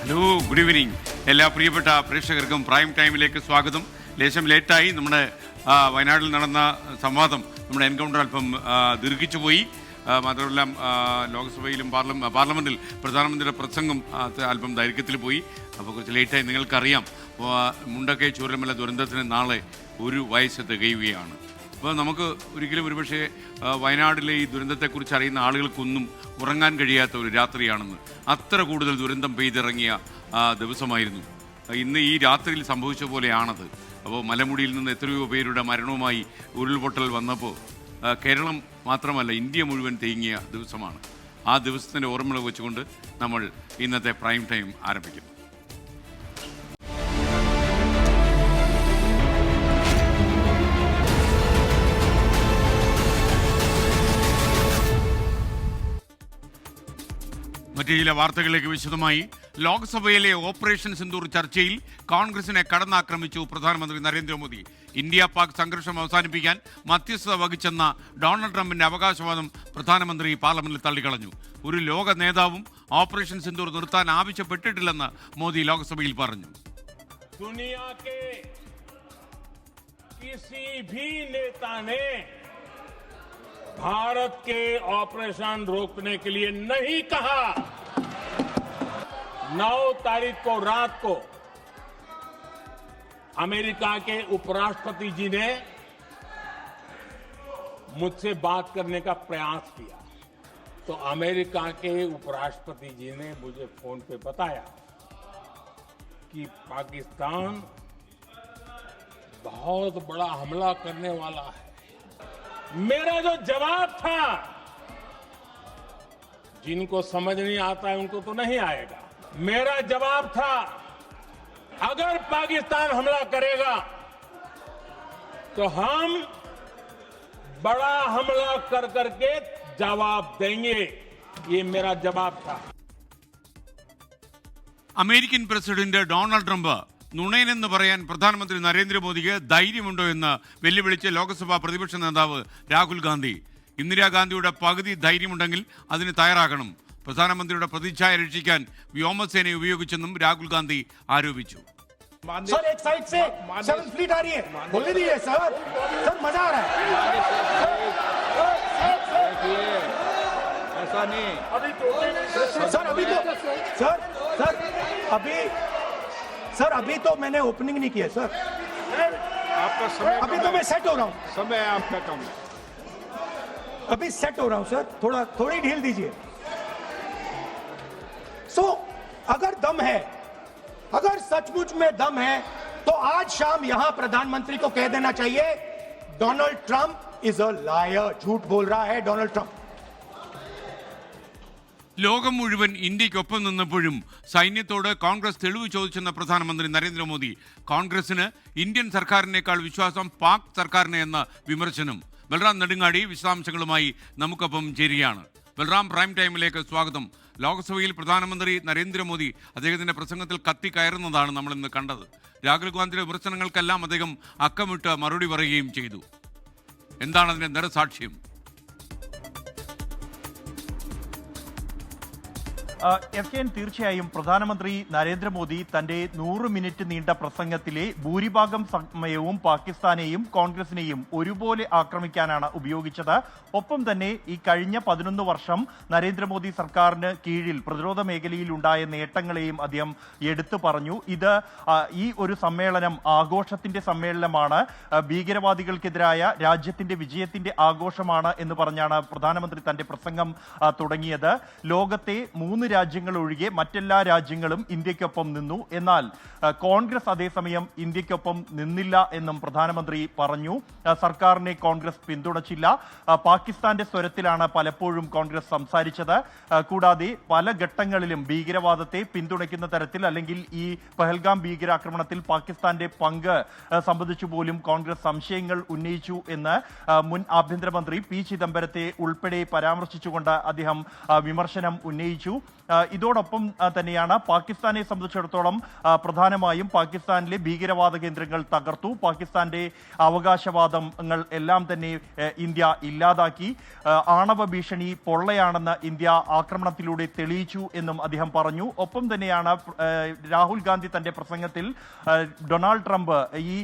Hello, good evening. എല്ലാ പ്രിയപ്പെട്ട പ്രേക്ഷകർക്കും പ്രൈം ടൈമിലേക്ക് സ്വാഗതം. ലേശം ലേറ്റായി. നമ്മുടെ വയനാട്ടിൽ നടന്ന സംവാദം, നമ്മുടെ എൻകൗണ്ടർ അല്പം ദീർഘിച്ചു പോയി. മാത്രമല്ല ലോക്സഭയിലും പാർലമെൻറ്റിൽ പ്രധാനമന്ത്രിയുടെ പ്രസംഗം അല്പം ദൈർഘ്യത്തിൽ പോയി. അപ്പോൾ കുറച്ച് ലേറ്റായി. നിങ്ങൾക്കറിയാം, മുണ്ടക്കൈ ചൂരൽമല ദുരന്തത്തിന് നാളെ 1 വയസ്സ് തികയുകയാണ്. അപ്പോൾ നമുക്ക് ഒരിക്കലും ഒരുപക്ഷെ വയനാട്ടിലെ ഈ ദുരന്തത്തെക്കുറിച്ച് അറിയുന്ന ആളുകൾക്കൊന്നും ഉറങ്ങാൻ കഴിയാത്ത ഒരു രാത്രിയാണെന്ന്. അത്ര കൂടുതൽ ദുരന്തം പെയ്തിറങ്ങിയ ദിവസമായിരുന്നു ഇന്ന്. ഈ രാത്രിയിൽ സംഭവിച്ച പോലെയാണത്. അപ്പോൾ മലമുടിയിൽ നിന്ന് എത്രയോ പേരുടെ മരണവുമായി ഉരുൾപൊട്ടൽ വന്നപ്പോൾ കേരളം മാത്രമല്ല, ഇന്ത്യ മുഴുവൻ തേങ്ങിയ ദിവസമാണ്. ആ ദിവസത്തിൻ്റെ ഓർമ്മകൾ വെച്ചുകൊണ്ട് നമ്മൾ ഇന്നത്തെ പ്രൈം ടൈം ആരംഭിക്കുന്നു. മറ്റു ചില വാർത്തകളിലേക്ക് വിശദമായി. ലോക്സഭയിലെ ഓപ്പറേഷൻ സിന്ദൂർ ചർച്ചയിൽ കോൺഗ്രസിനെ കടന്നാക്രമിച്ചു പ്രധാനമന്ത്രി നരേന്ദ്രമോദി. ഇന്ത്യ പാക് സംഘർഷം അവസാനിപ്പിക്കാൻ മധ്യസ്ഥത വഹിച്ചെന്ന ഡൊണാൾഡ് ട്രംപിന്റെ അവകാശവാദം പ്രധാനമന്ത്രി പാർലമെന്റിൽ തള്ളിക്കളഞ്ഞു. ഒരു ലോക നേതാവും ഓപ്പറേഷൻ സിന്ദൂർ നിർത്താൻ ആവശ്യപ്പെട്ടിട്ടില്ലെന്ന് മോദി ലോക്സഭയിൽ പറഞ്ഞു. भारत के ऑपरेशन रोकने के लिए नहीं कहा। 9 तारीख को रात को अमेरिका के उपराष्ट्रपति जी ने मुझसे बात करने का प्रयास किया, तो अमेरिका के उपराष्ट्रपति जी ने मुझे फोन पे बताया कि पाकिस्तान बहुत बड़ा हमला करने वाला है। मेरा जो जवाब था, जिनको समझ नहीं आता है उनको तो नहीं आएगा, मेरा जवाब था अगर पाकिस्तान हमला करेगा तो हम बड़ा हमला कर करके जवाब देंगे। ये मेरा जवाब था. അമേരിക്കൻ പ്രസിഡന്റ് ഡൊണാൾഡ് ട്രംപ് നുണയനെന്ന് പറയാൻ പ്രധാനമന്ത്രി നരേന്ദ്രമോദിക്ക് ധൈര്യമുണ്ടോ എന്ന് വെല്ലുവിളിച്ച് ലോക്സഭാ പ്രതിപക്ഷ നേതാവ് രാഹുൽ ഗാന്ധി. ഇന്ദിരാഗാന്ധിയുടെ പകുതി ധൈര്യമുണ്ടെങ്കിൽ അതിന് തയ്യാറാകണം. പ്രധാനമന്ത്രിയുടെ പ്രതിച്ഛായ രക്ഷിക്കാൻ വ്യോമസേനയെ ഉപയോഗിച്ചെന്നും രാഹുൽ ഗാന്ധി ആരോപിച്ചു. सर एक साइड से 7 फ्लीट आ रही है, बोलने दीजिए सर मजा आ रहा है। ऐसा नहीं सर, अभी तो मैंने ओपनिंग नहीं किया सर, आपका समय अभी तो मैं सेट हो रहा हूँ, समय आपका कम है, अभी सेट हो रहा हूँ सर, थोड़ी ढील दीजिए। अगर दम है, अगर सचमुच में दम है तो आज शाम यहां प्रधानमंत्री को कह देना चाहिए Donald Trump is a liar, झूठ बोल रहा है डोनाल्ड ट्रंप. ലോകം മുഴുവൻ ഇന്ത്യക്കൊപ്പം നിന്നപ്പോഴും സൈന്യത്തോട് കോൺഗ്രസ് തെളിവ് ചോദിച്ചെന്ന പ്രധാനമന്ത്രി നരേന്ദ്രമോദി. കോൺഗ്രസിന് ഇന്ത്യൻ സർക്കാരിനേക്കാൾ വിശ്വാസം പാക് സർക്കാരിനെ എന്ന വിമർശനം. ബൽറാം നെടുങ്ങാടി വിശദാംശങ്ങളുമായി നമുക്കൊപ്പം ചേരുകയാണ്. ബൽറാം, പ്രൈം ടൈമിലേക്ക് സ്വാഗതം. ലോക്സഭയിൽ പ്രധാനമന്ത്രി നരേന്ദ്രമോദി അദ്ദേഹത്തിന്റെ പ്രസംഗത്തിൽ കത്തിക്കയറുന്നതാണ് നമ്മളിന്ന് കണ്ടത്. രാഹുൽ ഗാന്ധിയുടെ വിമർശനങ്ങൾക്കെല്ലാം അദ്ദേഹം അക്കമിട്ട് മറുപടി പറയുകയും ചെയ്തു. എന്താണ് അതിന്റെ നിറസാക്ഷ്യം? തീർച്ചയായും പ്രധാനമന്ത്രി നരേന്ദ്രമോദി തന്റെ 100 മിനിറ്റ് നീണ്ട പ്രസംഗത്തിലെ ഭൂരിഭാഗം സമയവും പാകിസ്ഥാനെയും കോൺഗ്രസിനെയും ഒരുപോലെ ആക്രമിക്കാനാണ് ഉപയോഗിച്ചത്. ഒപ്പം തന്നെ ഈ കഴിഞ്ഞ 11 വർഷം നരേന്ദ്രമോദി സർക്കാരിന് കീഴിൽ പ്രതിരോധ മേഖലയിൽ ഉണ്ടായ നേട്ടങ്ങളെയും അദ്ദേഹം എടുത്തു പറഞ്ഞു. ഇത് ഈ ഒരു സമ്മേളനം ആഘോഷത്തിന്റെ സമ്മേളനമാണ്, ഭീകരവാദികൾക്കെതിരായ രാജ്യത്തിന്റെ വിജയത്തിന്റെ ആഘോഷമാണ് എന്ന് പറഞ്ഞാണ് പ്രധാനമന്ത്രി തന്റെ പ്രസംഗം തുടങ്ങിയത്. ലോകത്തെ 3 രാജ്യങ്ങൾ ഒഴികെ മറ്റെല്ലാ രാജ്യങ്ങളും ഇന്ത്യക്കൊപ്പം നിന്നു. എന്നാൽ കോൺഗ്രസ് അതേസമയം ഇന്ത്യക്കൊപ്പം നിന്നില്ല എന്നും പ്രധാനമന്ത്രി പറഞ്ഞു. സർക്കാരിനെ കോൺഗ്രസ് പിന്തുണച്ചില്ല. പാകിസ്ഥാന്റെ സ്വരത്തിലാണ് പലപ്പോഴും കോൺഗ്രസ് സംസാരിച്ചത്. കൂടാതെ പല ഘട്ടങ്ങളിലും ഭീകരവാദത്തെ പിന്തുണയ്ക്കുന്ന തരത്തിൽ, അല്ലെങ്കിൽ ഈ പഹൽഗാം ഭീകരാക്രമണത്തിൽ പാകിസ്ഥാന്റെ പങ്ക് സംബന്ധിച്ചു പോലും കോൺഗ്രസ് സംശയങ്ങൾ ഉന്നയിച്ചു എന്ന് മുൻ ആഭ്യന്തരമന്ത്രി പി ചിദംബരത്തെ ഉൾപ്പെടെ പരാമർശിച്ചുകൊണ്ട് അദ്ദേഹം വിമർശനം ഉന്നയിച്ചു. ഇതോടൊപ്പം തന്നെയാണ് പാകിസ്ഥാനെ സംബന്ധിച്ചിടത്തോളം പ്രധാനമായും പാകിസ്ഥാനിലെ ഭീകരവാദ കേന്ദ്രങ്ങൾ തകർത്തു, പാകിസ്ഥാന്റെ അവകാശവാദങ്ങൾ എല്ലാം തന്നെ ഇന്ത്യ ഇല്ലാതാക്കി, ആണവ ഭീഷണി പൊള്ളയാണെന്ന് ഇന്ത്യ ആക്രമണത്തിലൂടെ തെളിയിച്ചു എന്നും അദ്ദേഹം പറഞ്ഞു. ഒപ്പം തന്നെയാണ് രാഹുൽ ഗാന്ധി തന്റെ പ്രസംഗത്തിൽ ഡൊണാൾഡ് ട്രംപ് ഈ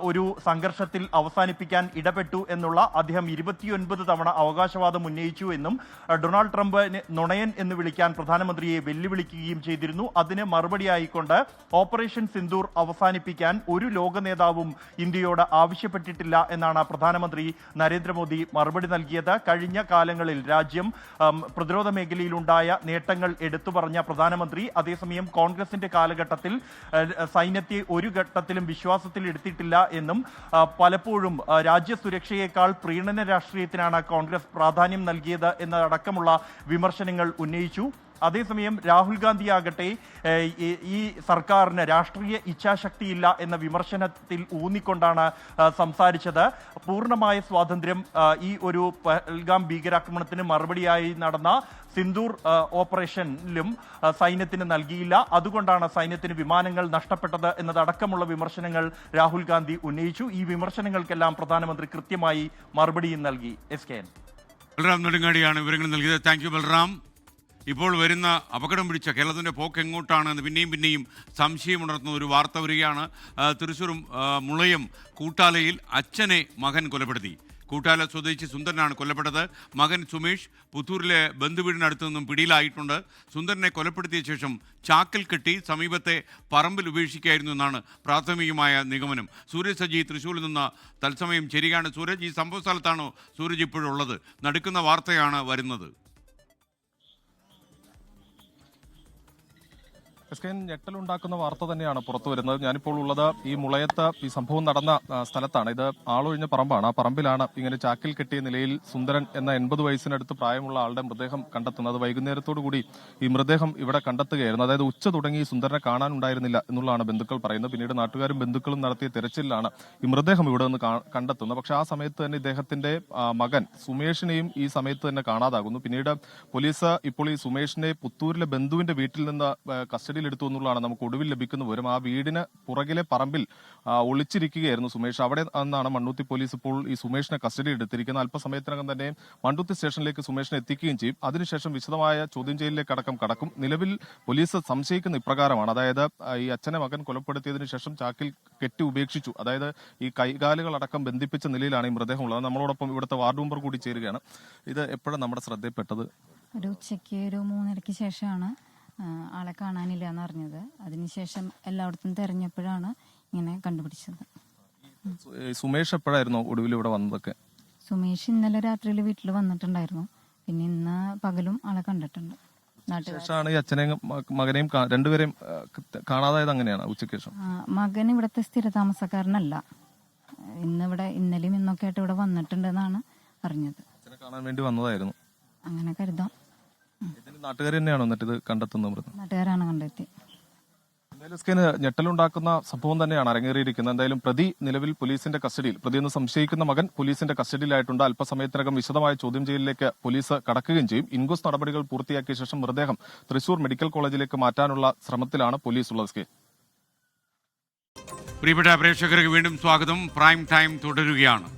ഒരു സംഘർഷത്തിൽ അവസാനിപ്പിക്കാൻ ഇടപെട്ടു എന്നുള്ള അദ്ദേഹം 29 തവണ അവകാശവാദം ഉന്നയിച്ചു എന്നും ഡൊണാൾഡ് ട്രംപ് നുണയൻ എന്ന് വിളിക്കാൻ പ്രധാനമന്ത്രിയെ വെല്ലുവിളിക്കുകയും ചെയ്തിരുന്നു. അതിന് മറുപടിയായിക്കൊണ്ട് ഓപ്പറേഷൻ സിന്ദൂർ അവസാനിപ്പിക്കാൻ ഒരു ലോക നേതാവും ഇന്ത്യയോട് ആവശ്യപ്പെട്ടിട്ടില്ല എന്നാണ് പ്രധാനമന്ത്രി നരേന്ദ്രമോദി മറുപടി നൽകിയത്. കഴിഞ്ഞ കാലങ്ങളിൽ രാജ്യം പ്രതിരോധ മേഖലയിലുണ്ടായ നേട്ടങ്ങൾ എടുത്തു പറഞ്ഞ പ്രധാനമന്ത്രി അതേസമയം കോൺഗ്രസിന്റെ കാലഘട്ടത്തിൽ സൈന്യത്തെ ഒരു ഘട്ടത്തിലും വിശ്വാസത്തിൽ എടുത്തിട്ടില്ല എന്നും പലപ്പോഴും രാജ്യസുരക്ഷയേക്കാൾ പ്രീണന രാഷ്ട്രീയത്തിനാണ് കോൺഗ്രസ് പ്രാധാന്യം നൽകിയത് എന്നതടക്കമുള്ള വിമർശനങ്ങൾ ഉന്നയിച്ചു. അതേസമയം രാഹുൽ ഗാന്ധി ആകട്ടെ ഈ സർക്കാരിന് രാഷ്ട്രീയ ഇച്ഛാശക്തിയില്ല എന്ന വിമർശനത്തിൽ ഊന്നിക്കൊണ്ടാണ് സംസാരിച്ചത്. പൂർണ്ണമായ സ്വാതന്ത്ര്യം ഈ ഒരു പഹൽഗാം ഭീകരാക്രമണത്തിന് മറുപടിയായി നടന്ന സിന്ദൂർ ഓപ്പറേഷനിലും സൈന്യത്തിന് നൽകിയില്ല, അതുകൊണ്ടാണ് സൈന്യത്തിന് വിമാനങ്ങൾ നഷ്ടപ്പെട്ടത് എന്നതടക്കമുള്ള വിമർശനങ്ങൾ രാഹുൽ ഗാന്ധി ഉന്നയിച്ചു. ഈ വിമർശനങ്ങൾക്കെല്ലാം പ്രധാനമന്ത്രി കൃത്യമായി മറുപടിയും നൽകി. SKN ബൽറാം നെടുങ്ങാടിയാണ് വിവരങ്ങൾ നൽകിയത്. Thank you Balram. ഇപ്പോൾ വരുന്ന അപകടം പിടിച്ച കേരളത്തിൻ്റെ പോക്ക് എങ്ങോട്ടാണെന്ന് പിന്നെയും സംശയമുണർത്തുന്ന ഒരു വാർത്ത വരികയാണ്. തൃശ്ശൂർ മുളയം കൂട്ടാലയിൽ അച്ഛനെ മകൻ കൊലപ്പെടുത്തി. കൂട്ടാല സ്വദേശി സുന്ദരനാണ് കൊല്ലപ്പെട്ടത്. മകൻ സുമേഷ് പുത്തൂരിലെ ബന്ധുവീടിനടുത്തു നിന്നും പിടിയിലായിട്ടുണ്ട്. സുന്ദരനെ കൊലപ്പെടുത്തിയ ശേഷം ചാക്കിൽ കെട്ടി സമീപത്തെ പറമ്പിൽ ഉപേക്ഷിക്കുകയായിരുന്നു എന്നാണ് പ്രാഥമികമായ നിഗമനം. സൂരജ് സജി തൃശ്ശൂരിൽ നിന്ന് തത്സമയം ചേരുകയാണ്. സൂരജ്, ഈ സംഭവ സ്ഥലത്താണോ സൂരജ് ഇപ്പോഴുള്ളത്? നടുക്കുന്ന വാർത്തയാണ് വരുന്നത്. ഞെട്ടലുണ്ടാക്കുന്ന വാർത്ത തന്നെയാണ് പുറത്തു വരുന്നത്. ഞാനിപ്പോൾ ഉള്ളത് ഈ മുളയത്ത് ഈ സംഭവം നടന്ന സ്ഥലത്താണ്. ഇത് ആളൊഴിഞ്ഞ പറമ്പാണ്. ആ പറമ്പിലാണ് ഇങ്ങനെ ചാക്കിൽ കെട്ടിയ നിലയിൽ സുന്ദരൻ എന്ന 80 വയസ്സിനടുത്ത് പ്രായമുള്ള ആളുടെ മൃതദേഹം കണ്ടെത്തുന്നത്. വൈകുന്നേരത്തോടു കൂടി ഈ മൃതദേഹം ഇവിടെ കണ്ടെത്തുകയായിരുന്നു. അതായത് ഉച്ച തുടങ്ങി ഈ സുന്ദരനെ കാണാനുണ്ടായിരുന്നില്ല എന്നുള്ളതാണ് ബന്ധുക്കൾ പറയുന്നത്. പിന്നീട് നാട്ടുകാരും ബന്ധുക്കളും നടത്തിയ തെരച്ചിലാണ് ഈ മൃതദേഹം ഇവിടെ നിന്ന് കണ്ടെത്തുന്നത്. പക്ഷെ ആ സമയത്ത് തന്നെ ഇദ്ദേഹത്തിന്റെ മകൻ സുമേഷിനെയും ഈ സമയത്ത് തന്നെ കാണാതാകുന്നു. പിന്നീട് പോലീസ് ഇപ്പോൾ ഈ സുമേഷിനെ പുത്തൂരിലെ ബന്ധുവിന്റെ വീട്ടിൽ നിന്ന് കസ്റ്റഡി എടുത്തു എന്നുള്ളതാണ് നമുക്ക് ഒടുവിൽ ലഭിക്കുന്ന വിവരം. ആ വീടിന് പുറകിലെ പറമ്പിൽ ഒളിച്ചിരിക്കുകയായിരുന്നു സുമേഷ്. അവിടെ നിന്നാണ് മണ്ണുത്തി പോലീസ് ഇപ്പോൾ ഈ സുമേഷിനെ കസ്റ്റഡി എടുത്തിരിക്കുന്നത്. അല്പസമയത്തിനകം തന്നെ മണ്ണുത്തി സ്റ്റേഷനിലേക്ക് സുമേഷിനെ എത്തിക്കുകയും ചെയ്യും. അതിനുശേഷം വിശദമായ ചോദ്യം ചെയ്യലിലേക്ക് അടക്കം കടക്കും. നിലവിൽ പോലീസ് സംശയിക്കുന്ന ഇപ്രകാരമാണ്. അതായത് ഈ അച്ഛനെ മകൻ കൊലപ്പെടുത്തിയതിനു ശേഷം ചാക്കിൽ കെട്ടി ഉപേക്ഷിച്ചു. അതായത് ഈ കൈകാലുകളടക്കം ബന്ധിപ്പിച്ച നിലയിലാണ് ഈ മൃതദേഹം ഉള്ളത്. നമ്മളോടൊപ്പം ഇവിടുത്തെ വാർഡ് മെമ്പർ കൂടി ചേരുകയാണ്. ഇത് എപ്പോഴും നമ്മുടെ ശ്രദ്ധയിൽപ്പെട്ടത്? ഒരു ഉച്ചയ്ക്ക് ഒരു 3:30 ശേഷമാണ് ആളെ കാണാനില്ല എന്ന് അറിഞ്ഞത്. അതിനുശേഷം എല്ലായിടത്തും തെരഞ്ഞപ്പോഴാണ് ഇങ്ങനെ കണ്ടുപിടിച്ചത്. സുമേഷ് എപ്പോഴായിരുന്നു ഒടുവിൽ ഇവിടെ വന്നതൊക്കെ? സുമേഷ് ഇന്നലെ രാത്രിയിൽ വീട്ടിൽ വന്നിട്ടുണ്ടായിരുന്നു. പിന്നെ ഇന്ന് പകലും ആളെ കണ്ടിട്ടുണ്ട്. ശേഷമാണ് ഈ അച്ഛനെയും മകനെയും രണ്ടുപേരെയും കാണാതായത്. അങ്ങനെയാണ് ഉച്ചയ്ക്ക് ശേഷം. മകൻ ഇവിടുത്തെ സ്ഥിര താമസക്കാരനല്ല. ഇന്നലെയും ഇന്നൊക്കെ ആയിട്ട് ഇവിടെ വന്നിട്ടുണ്ടെന്നാണ് അറിഞ്ഞത്. അച്ഛനെ കാണാൻ വേണ്ടി വന്നതായിരുന്നു അങ്ങനെ കരുതാം. നാട്ടുകാർ തന്നെയാണോ എന്നിട്ട് ഇത് കണ്ടെത്തുന്നത്? നാട്ടുകാരാണ് കണ്ടെത്തി. ഞെട്ടലുണ്ടാക്കുന്ന സംഭവം തന്നെയാണ് അരങ്ങേറിയിരിക്കുന്നത്. എന്തായാലും പ്രതി നിലവിൽ പോലീസിന്റെ കസ്റ്റഡിയിൽ, പ്രതിയെന്ന് സംശയിക്കുന്ന മകൻ പോലീസിന്റെ കസ്റ്റഡിയിലായിട്ടുണ്ട്. അല്പസമയത്തിനകം വിശദമായ ചോദ്യം ചെയ്യലിലേക്ക് പോലീസ് കടക്കുകയും ചെയ്യും. ഇൻക്വസ്റ്റ് നടപടികൾ പൂർത്തിയാക്കിയ ശേഷം മൃതദേഹം തൃശൂർ മെഡിക്കൽ കോളേജിലേക്ക് മാറ്റാനുള്ള ശ്രമത്തിലാണ് പോലീസ് ഉള്ളത്. പ്രിയപ്പെട്ട പ്രേക്ഷകർക്ക് വീണ്ടും സ്വാഗതം. പ്രൈം ടൈം തുടരുകയാണ്.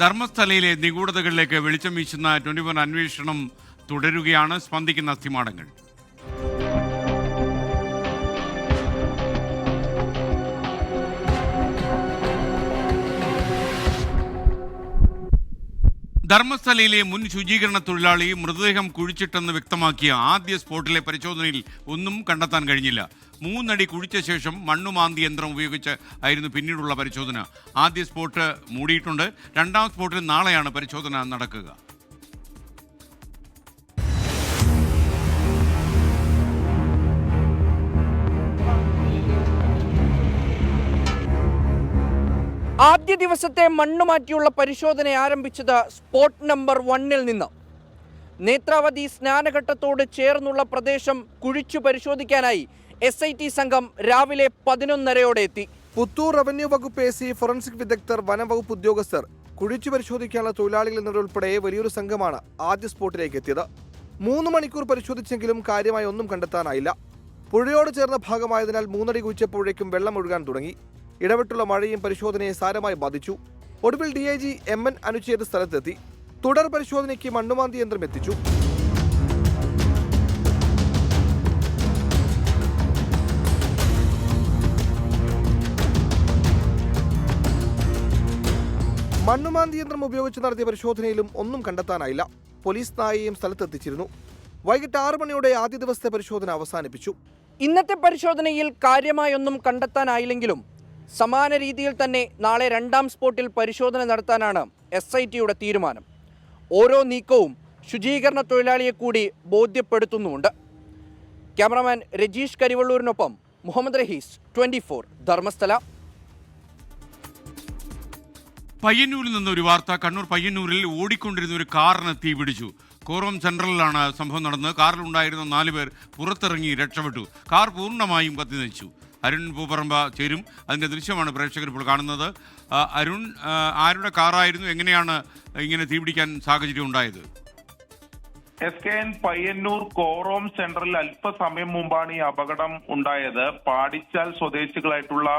ധർമ്മസ്ഥലയിലെ നിഗൂഢതകളിലേക്ക് വെളിച്ചം വീശുന്ന 21 അന്വേഷണം തുടരുകയാണ്. സ്പന്ദിക്കുന്ന അസ്ഥിമാടങ്ങൾ. ധർമ്മസ്ഥലയിലെ മുൻ ശുചീകരണ തൊഴിലാളി മൃതദേഹം കുഴിച്ചിട്ടെന്ന് വ്യക്തമാക്കിയ ആദ്യ സ്പോട്ടിലെ പരിശോധനയിൽ ഒന്നും കണ്ടെത്താൻ കഴിഞ്ഞില്ല. 3 അടി കുഴിച്ച ശേഷം മണ്ണുമാന്തി യന്ത്രം ഉപയോഗിച്ച് ആയിരുന്നു പിന്നീടുള്ള പരിശോധന. ആദ്യ സ്പോട്ട് മൂടിയിട്ടുണ്ട്. 2ാം സ്പോട്ടിൽ നാളെയാണ് പരിശോധന നടക്കുക. ആദ്യ ദിവസത്തെ മണ്ണുമാറ്റിയുള്ള പരിശോധന ആരംഭിച്ചത് സ്പോട്ട് നമ്പർ 1-ൽ നിന്ന്. നേത്രാവതി സ്നാനഘട്ടത്തോട് ചേർന്നുള്ള പ്രദേശം കുഴിച്ചു പരിശോധിക്കാനായി SIT സംഘം രാവിലെ 11:30 എത്തി. പുത്തൂർ റവന്യൂ വകുപ്പ് AC, ഫോറൻസിക് വിദഗ്ധർ, വനംവകുപ്പ് ഉദ്യോഗസ്ഥർ, കുഴിച്ചു പരിശോധിക്കാനുള്ള തൊഴിലാളികൾ എന്നിവരുൾപ്പെടെ വലിയൊരു സംഘമാണ് ആദ്യ സ്പോട്ടിലേക്ക് എത്തിയത്. 3 മണിക്കൂർ പരിശോധിച്ചെങ്കിലും കാര്യമായി ഒന്നും കണ്ടെത്താനായില്ല. പുഴയോട് ചേർന്ന ഭാഗമായതിനാൽ 3 അടി കുഴിച്ചപ്പോഴേക്കും വെള്ളം ഒഴുകാൻ തുടങ്ങി. ഇടവിട്ടുള്ള മഴയും പരിശോധനയെ സാരമായി ബാധിച്ചു. ഒടുവിൽ DIG MN അനുച്ഛേദ സ്ഥലത്തെത്തി. തുടർ പരിശോധനയ്ക്ക് മണ്ണുമാന്തി യന്ത്രം എത്തിച്ചു. മണ്ണുമാന്തി യന്ത്രം ഉപയോഗിച്ച് നടത്തിയ പരിശോധനയിലും ഒന്നും കണ്ടെത്താനായില്ല. പോലീസ് നായയെയും സ്ഥലത്തെത്തിച്ചിരുന്നു. വൈകിട്ട് 6 മണിയോടെ ആദ്യ ദിവസത്തെ പരിശോധന അവസാനിപ്പിച്ചു. ഇന്നത്തെ പരിശോധനയിൽ കാര്യമായൊന്നും കണ്ടെത്താനായില്ലെങ്കിലും സമാന രീതിയിൽ തന്നെ നാളെ 2ാം സ്പോട്ടിൽ പരിശോധന നടത്താനാണ് SITയുടെ തീരുമാനം. ഓരോ നീക്കവും ശുചീകരണ തൊഴിലാളിയെ കൂടി ബോധ്യപ്പെടുത്തുന്നുമുണ്ട്. ക്യാമറാമാൻ രജീഷ് കരിവള്ളൂരിനൊപ്പം മുഹമ്മദ് റഹീസ്, 24 ധർമ്മസ്ഥല. പയ്യന്നൂരിൽ നിന്നൊരു വാർത്ത. കണ്ണൂർ പയ്യന്നൂരിൽ ഓടിക്കൊണ്ടിരുന്ന ഒരു കാറിന് തീ പിടിച്ചു. കോറം സെൻട്രലിലാണ് സംഭവം നടന്നത്. കാറിലുണ്ടായിരുന്ന 4 പേർ പുറത്തിറങ്ങി രക്ഷപ്പെട്ടു. കാർ പൂർണ്ണമായും കത്തിനശിച്ചു. അരുൺ പൂപ്പറമ്പ ചേരും. അതിൻ്റെ ദൃശ്യമാണ് പ്രേക്ഷകർ ഇപ്പോൾ കാണുന്നത്. അരുൺ, ആരുടെ കാറായിരുന്നു? എങ്ങനെയാണ് ഇങ്ങനെ തീപിടിക്കാൻ സാഹചര്യം ഉണ്ടായത്? SKN പയ്യന്നൂർ കോറോം സെന്ററിൽ അല്പസമയം മുമ്പാണ് ഈ അപകടം ഉണ്ടായത്. പാടിച്ചാൽ സ്വദേശികളായിട്ടുള്ള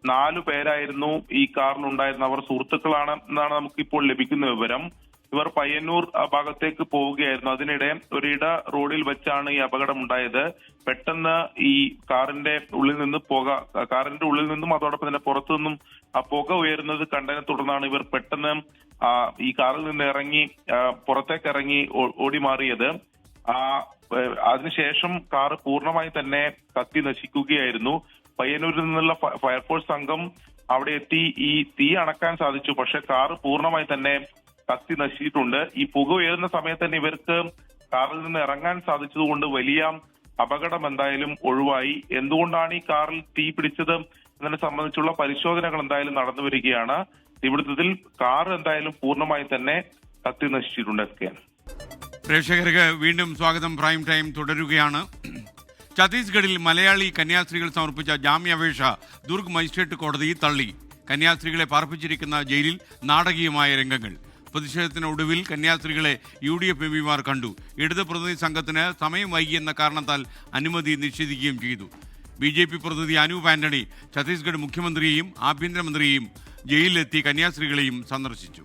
4 പേരായിരുന്നു ഈ കാറിലുണ്ടായിരുന്നത്. അവർ സുഹൃത്തുക്കളാണ് എന്നാണ് നമുക്കിപ്പോൾ ലഭിക്കുന്ന വിവരം. ഇവർ പയ്യന്നൂർ ഭാഗത്തേക്ക് പോവുകയായിരുന്നു. അതിനിടെ ഒരിട റോഡിൽ വെച്ചാണ് ഈ അപകടം ഉണ്ടായത്. പെട്ടെന്ന് ഈ കാറിന്റെ ഉള്ളിൽ നിന്നും അതോടൊപ്പം തന്നെ പുറത്തു നിന്നും പുക ഉയരുന്നത് കണ്ടതിനെ തുടർന്നാണ് ഇവർ പെട്ടെന്ന് ഈ കാറിൽ നിന്ന് ഇറങ്ങി പുറത്തേക്ക് ഇറങ്ങി ഓടി മാറിയത്. അതിനുശേഷം കാർ പൂർണ്ണമായി തന്നെ കത്തി നശിക്കുകയായിരുന്നു. പയ്യന്നൂരിൽ നിന്നുള്ള ഫയർഫോഴ്സ് സംഘം അവിടെ എത്തി ഈ തീ അണക്കാൻ സാധിച്ചു. പക്ഷെ കാർ പൂർണ്ണമായി തന്നെ കത്തി നശിച്ചിട്ടുണ്ട്. ഈ പുക ഉയരുന്ന സമയത്ത് തന്നെ ഇവർക്ക് കാറിൽ നിന്ന് ഇറങ്ങാൻ സാധിച്ചതുകൊണ്ട് വലിയ അപകടം എന്തായാലും ഒഴിവായി. എന്തുകൊണ്ടാണ് ഈ കാറിൽ തീ പിടിച്ചത് എന്നതിനെ സംബന്ധിച്ചുള്ള പരിശോധനകൾ എന്തായാലും നടന്നു വരികയാണ്. ഇവിടുത്തെ കാർ എന്തായാലും പൂർണ്ണമായി തന്നെ കത്തി നശിച്ചിട്ടുണ്ട്. പ്രേക്ഷകർക്ക് വീണ്ടും സ്വാഗതം. പ്രൈം ടൈം തുടരുകയാണ്. ഛത്തീസ്ഗഡിൽ മലയാളി കന്യാസ്ത്രീകൾ സമർപ്പിച്ച ജാമ്യാപേക്ഷ ദുർഗ് മജിസ്ട്രേറ്റ് കോടതി തള്ളി. കന്യാസ്ത്രീകളെ പാർപ്പിച്ചിരിക്കുന്ന ജയിലിൽ നാടകീയമായ രംഗങ്ങൾ. പ്രതിഷേധത്തിനൊടുവിൽ കന്യാസ്ത്രീകളെ UDF MPമാർ കണ്ടു. ഇടത് പ്രതിനിധി സംഘത്തിന് സമയം വൈകിയെന്ന കാരണത്താൽ അനുമതി നിഷേധിക്കുകയും ചെയ്തു. BJP പ്രതിനിധി അനൂപ് ആന്റണി ഛത്തീസ്ഗഡ് മുഖ്യമന്ത്രിയെയും ആഭ്യന്തരമന്ത്രിയെയും ജയിലിലെത്തി കന്യാസ്ത്രീകളെയും സന്ദർശിച്ചു.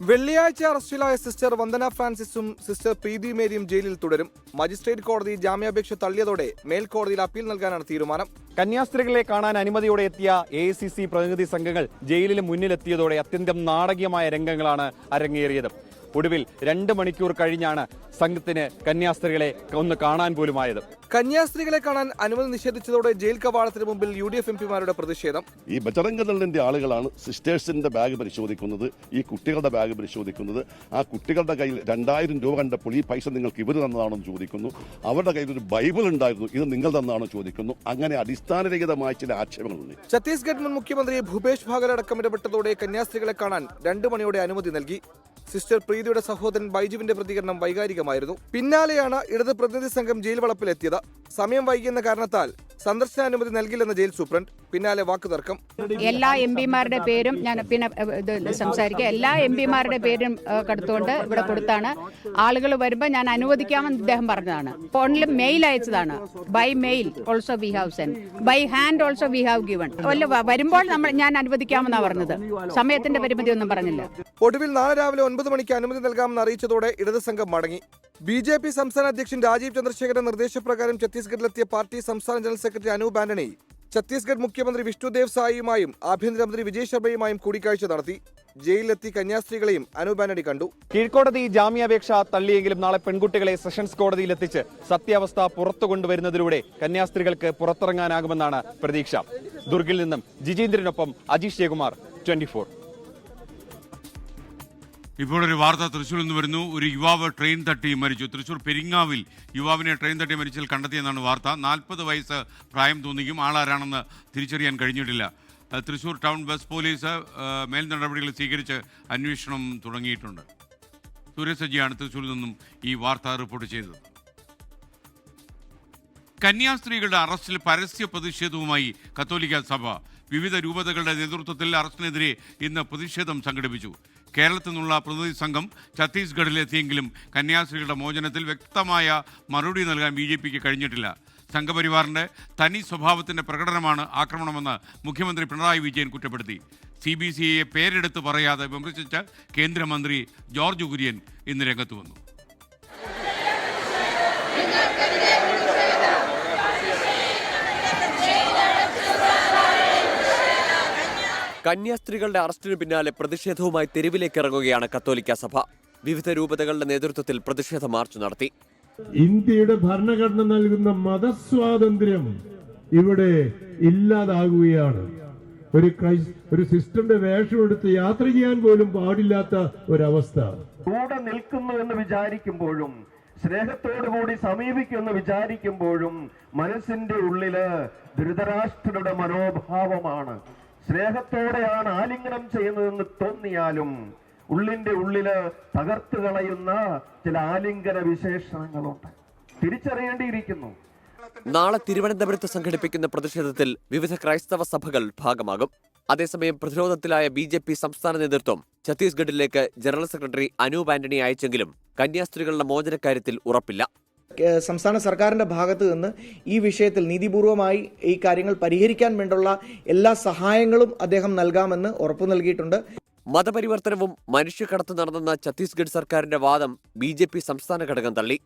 വെള്ളിയാഴ്ച അറസ്റ്റിലായ സിസ്റ്റർ വന്ദന ഫ്രാൻസിസും സിസ്റ്റർ പ്രീതി മേരിയും ജയിലിൽ തുടരും. മജിസ്ട്രേറ്റ് കോടതി ജാമ്യാപേക്ഷ തള്ളിയതോടെ മേൽക്കോടതിയിൽ അപ്പീൽ നൽകാനാണ് തീരുമാനം. കന്യാസ്ത്രീകളെ കാണാൻ അനുമതിയോടെ എത്തിയ AICC പ്രതിനിധി സംഘങ്ങൾ ജയിലിന് മുന്നിലെത്തിയതോടെ അത്യന്തം നാടകീയമായ രംഗങ്ങളാണ് അരങ്ങേറിയത്. ഒടുവിൽ 2 മണിക്കൂർ കഴിഞ്ഞാണ് സംഘത്തിന് കന്യാസ്ത്രീകളെ ഒന്ന് കാണാൻ പോലുമായത്. കന്യാസ്ത്രീകളെ കാണാൻ അനുമതി നിഷേധിച്ചതോടെ ജയിൽ കവാടത്തിന് മുമ്പിൽ UDF MPമാരുടെ പ്രതിഷേധം. ഈ ബജറംഗദളിന്റെ ആളുകളാണ് സിസ്റ്റേഴ്സിന്റെ ബാഗ് പരിശോധിക്കുന്നത്, ഈ കുട്ടികളുടെ ബാഗ് പരിശോധിക്കുന്നത്. ആ കുട്ടികളുടെ കയ്യിൽ 2000 രൂപ കണ്ടപ്പോൾ ഈ പൈസ നിങ്ങൾക്ക് ഇവർ തന്നതാണെന്ന് ചോദിക്കുന്നു. അവരുടെ കയ്യിൽ ഒരു ബൈബിൾ ഉണ്ടായിരുന്നു, ഇത് നിങ്ങൾ തന്നാണെന്ന് ചോദിക്കുന്നു. അങ്ങനെ അടിസ്ഥാനരഹിതമായ ചില ആക്ഷേപങ്ങളുണ്ട്. ഛത്തീസ്ഗഡ് മുൻ മുഖ്യമന്ത്രി ഭൂപേഷ് ഭാഗൽ അടക്കം ഇടപെട്ടതോടെ കന്യാസ്ത്രീകളെ കാണാൻ 2 മണിയോടെ അനുമതി നൽകി. സിസ്റ്റർ പ്രീതിയുടെ സഹോദരൻ ബൈജുവിന്റെ പ്രതികരണം വൈകാരികമായിരുന്നു. പിന്നാലെയാണ് ഇടത് പ്രതിനിധി സംഘം ജയിൽ വളപ്പിലെത്തിയത്. സമയം വൈകിയെന്ന കാരണത്താൽ സന്ദർശനാനുമതി നൽകില്ലെന്ന് ജയിൽ സൂപ്രണ്ട്. പിന്നാലെ വാക്കുതർക്കം. എല്ലാ MPമാരുടെ പേരും ഞാൻ പിന്നെ സംസാരിക്കുക. എല്ലാ MPമാരുടെ പേരും കടുത്തുകൊണ്ട് ഇവിടെ കൊടുത്താണ്. ആളുകൾ വരുമ്പോൾ ഞാൻ അനുവദിക്കാമെന്ന് ഇദ്ദേഹം പറഞ്ഞതാണ്. ഫോണിൽ മെയിൽ അയച്ചതാണ്. By mail also we have send, by hand also we have given. വരുമ്പോൾ ഞാൻ അനുവദിക്കാമെന്നാണ് പറഞ്ഞത്. സമയത്തിന്റെ പരിമിതി ഒന്നും പറഞ്ഞില്ല. ഒടുവിൽ നാളെ രാവിലെ 9 മണിക്ക് അനുമതി നൽകാമെന്ന് അറിയിച്ചതോടെ ഇടത് സംഘം മടങ്ങി. BJP സംസ്ഥാന അധ്യക്ഷൻ രാജീവ് ചന്ദ്രശേഖരന്റെ നിർദ്ദേശപ്രകാരം ഛത്തീസ്ഗഡിലെത്തിയ പാർട്ടി സംസ്ഥാന ജനറൽ സെക്രട്ടറി അനൂപ് ആന്റണി ഛത്തീസ്ഗഡ് മുഖ്യമന്ത്രി വിഷ്ണുദേവ് സായിയുമായും ആഭ്യന്തരമന്ത്രി വിജയ് ശർമ്മയുമായും കൂടിക്കാഴ്ച നടത്തി. ജയിലിലെത്തി കന്യാസ്ത്രീകളെയും അനൂപ് ആന്റണി കണ്ടു. കീഴ്ക്കോടതി ജാമ്യാപേക്ഷ തള്ളിയെങ്കിലും നാളെ പെൺകുട്ടികളെ സെഷൻസ് കോടതിയിലെത്തിച്ച് സത്യാവസ്ഥ പുറത്തു കൊണ്ടുവരുന്നതിലൂടെ കന്യാസ്ത്രീകൾക്ക് പുറത്തിറങ്ങാനാകുമെന്നാണ് പ്രതീക്ഷ. ദുർഗിൽ നിന്നും ജിജീന്ദ്രനൊപ്പം അജീഷ് ജയകുമാർ, 24. ഇപ്പോൾ ഒരു വാർത്ത തൃശ്ശൂരിൽ നിന്ന് വരുന്നു. ഒരു യുവാവ് ട്രെയിൻ തട്ടി മരിച്ചു. തൃശ്ശൂർ പെരിങ്ങാവിൽ യുവാവിനെ ട്രെയിൻ തട്ടി മരിച്ചതിൽ കണ്ടെത്തിയെന്നാണ് വാർത്ത. 40 വയസ്സ് പ്രായം തോന്നിക്കും. ആളാരാണെന്ന് തിരിച്ചറിയാൻ കഴിഞ്ഞിട്ടില്ല. തൃശ്ശൂർ ടൗൺ ബസ് പോലീസ് മേൽ നടപടികൾ സ്വീകരിച്ച് അന്വേഷണം തുടങ്ങിയിട്ടുണ്ട്. സൂര്യസജ്ജിയാണ് തൃശ്ശൂരിൽ നിന്നും ഈ വാർത്ത റിപ്പോർട്ട് ചെയ്തത്. കന്യാസ്ത്രീകളുടെ അറസ്റ്റിൽ പരസ്യ പ്രതിഷേധവുമായി കത്തോലിക്ക സഭ. വിവിധ രൂപതകളുടെ നേതൃത്വത്തിൽ അറസ്റ്റിനെതിരെ ഇന്ന് പ്രതിഷേധം സംഘടിപ്പിച്ചു. കേരളത്തിൽ നിന്നുള്ള പ്രതിനിധി സംഘം ഛത്തീസ്ഗഡിലെത്തിയെങ്കിലും കന്യാസ്ത്രീകളുടെ മോചനത്തിൽ വ്യക്തമായ മറുപടി നൽകാൻ BJPക്ക് കഴിഞ്ഞിട്ടില്ല. സംഘപരിവാറിന്റെ തനി സ്വഭാവത്തിന്റെ പ്രകടനമാണ് ആക്രമണമെന്ന് മുഖ്യമന്ത്രി പിണറായി വിജയൻ കുറ്റപ്പെടുത്തി. CBCയെ പേരെടുത്ത് പറയാതെ വിമർശിച്ച കേന്ദ്രമന്ത്രി ജോർജ് കുര്യൻ ഇന്ന് രംഗത്ത് വന്നു. കന്യാസ്ത്രീകളുടെ അറസ്റ്റിനു പിന്നാലെ പ്രതിഷേധവുമായി തെരുവിലേക്ക് ഇറങ്ങുകയാണ് കത്തോലിക്ക സഭ. വിവിധ രൂപതകളുടെ നേതൃത്വത്തിൽ പ്രതിഷേധ മാർച്ച് നടത്തി. ഇന്ത്യയുടെ ഭരണഘടന നൽകുന്ന മതസ്വാതന്ത്ര്യം ഇവിടെ ഇല്ലാതാകുകയാണ്. ഒരു സിസ്റ്ററിന്റെ വേഷം എടുത്ത് യാത്ര ചെയ്യാൻ പോലും പാടില്ലാത്ത ഒരവസ്ഥ. കൂടെ നിൽക്കുന്നു എന്ന് വിചാരിക്കുമ്പോഴും സ്നേഹത്തോടുകൂടി സമീപിക്കുമെന്ന് വിചാരിക്കുമ്പോഴും മനസ്സിന്റെ ഉള്ളില് ധൃതരാഷ്ട്രരുടെ മനോഭാവമാണ്. സ്നേഹത്തോടെയാണ് ആലിംഗനം ചെയ്യുന്നതെന്ന് തോന്നിയാലും ഉള്ളിന്റെ ഉള്ളില് തകർത്ത് കളയുന്ന ചില ആലിംഗന വിശേഷണങ്ങളുണ്ട്. തിരിച്ചറിയേണ്ടിയിരിക്കുന്നു. നാളെ തിരുവനന്തപുരത്ത് സംഘടിപ്പിക്കുന്ന പ്രതിഷേധത്തിൽ വിവിധ ക്രൈസ്തവ സഭകൾ ഭാഗമാകും. അതേസമയം പ്രതിരോധത്തിലായ BJP സംസ്ഥാന നേതൃത്വം ഛത്തീസ്ഗഡിലേക്ക് ജനറൽ സെക്രട്ടറി അനൂപ് ആന്റണി അയച്ചെങ്കിലും കന്യാസ്ത്രീകളുടെ മോചനക്കാര്യത്തിൽ ഉറപ്പില്ല. സംസ്ഥാന സർക്കാരിന്റെ ഭാഗത്ത് നിന്ന് ഈ വിഷയത്തിൽ നീതിപൂർവമായി ഈ കാര്യങ്ങൾ പരിഹരിക്കാൻ വേണ്ടുള്ള എല്ലാ സഹായങ്ങളും അദ്ദേഹം നൽകാമെന്ന് ഉറപ്പു നൽകിയിട്ടുണ്ട്. മതപരിവർത്തനവും മനുഷ്യക്കടത്ത് നടന്നെന്ന ഛത്തീസ്ഗഡ് സർക്കാരിന്റെ വാദം BJP സംസ്ഥാന ഘടകം തള്ളി.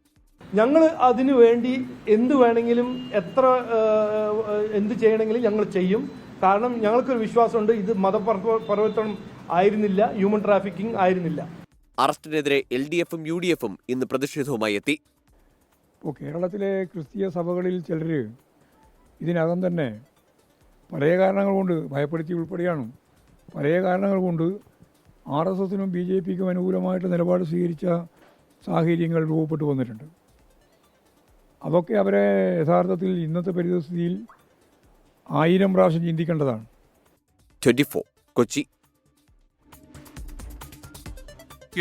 ഞങ്ങൾ അതിനു വേണ്ടി എന്ത് വേണമെങ്കിലും എന്ത് ചെയ്യണമെങ്കിലും ഞങ്ങൾ ചെയ്യും. കാരണം ഞങ്ങൾക്കൊരു വിശ്വാസമുണ്ട്, ഇത് മതപരിവർത്തനം ആയിരുന്നില്ല, ഹ്യൂമൻ ട്രാഫിക്കിംഗ് ആയിരുന്നില്ല. അറസ്റ്റിനെതിരെ LDFും UDFും ഇന്ന് പ്രതിഷേധവുമായി എത്തി. കേരളത്തിലെ ക്രിസ്തീയ സഭകളിൽ ചിലർ ഇതിനകം തന്നെ പല കാരണങ്ങൾ കൊണ്ട് ഭയപ്പെടുത്തി ഉൾപ്പെടെയാണ് പല കാരണങ്ങൾ കൊണ്ട് RSSനും BJPക്കും അനുകൂലമായിട്ട് നിലപാട് സ്വീകരിച്ച സാഹചര്യങ്ങൾ രൂപപ്പെട്ടു വന്നിട്ടുണ്ട്. അതൊക്കെ അവരെ യഥാർത്ഥത്തിൽ ഇന്നത്തെ പരിസ്ഥിതിയിൽ 1000 പ്രാവശ്യം ചിന്തിക്കേണ്ടതാണ്. 24 കൊച്ചി.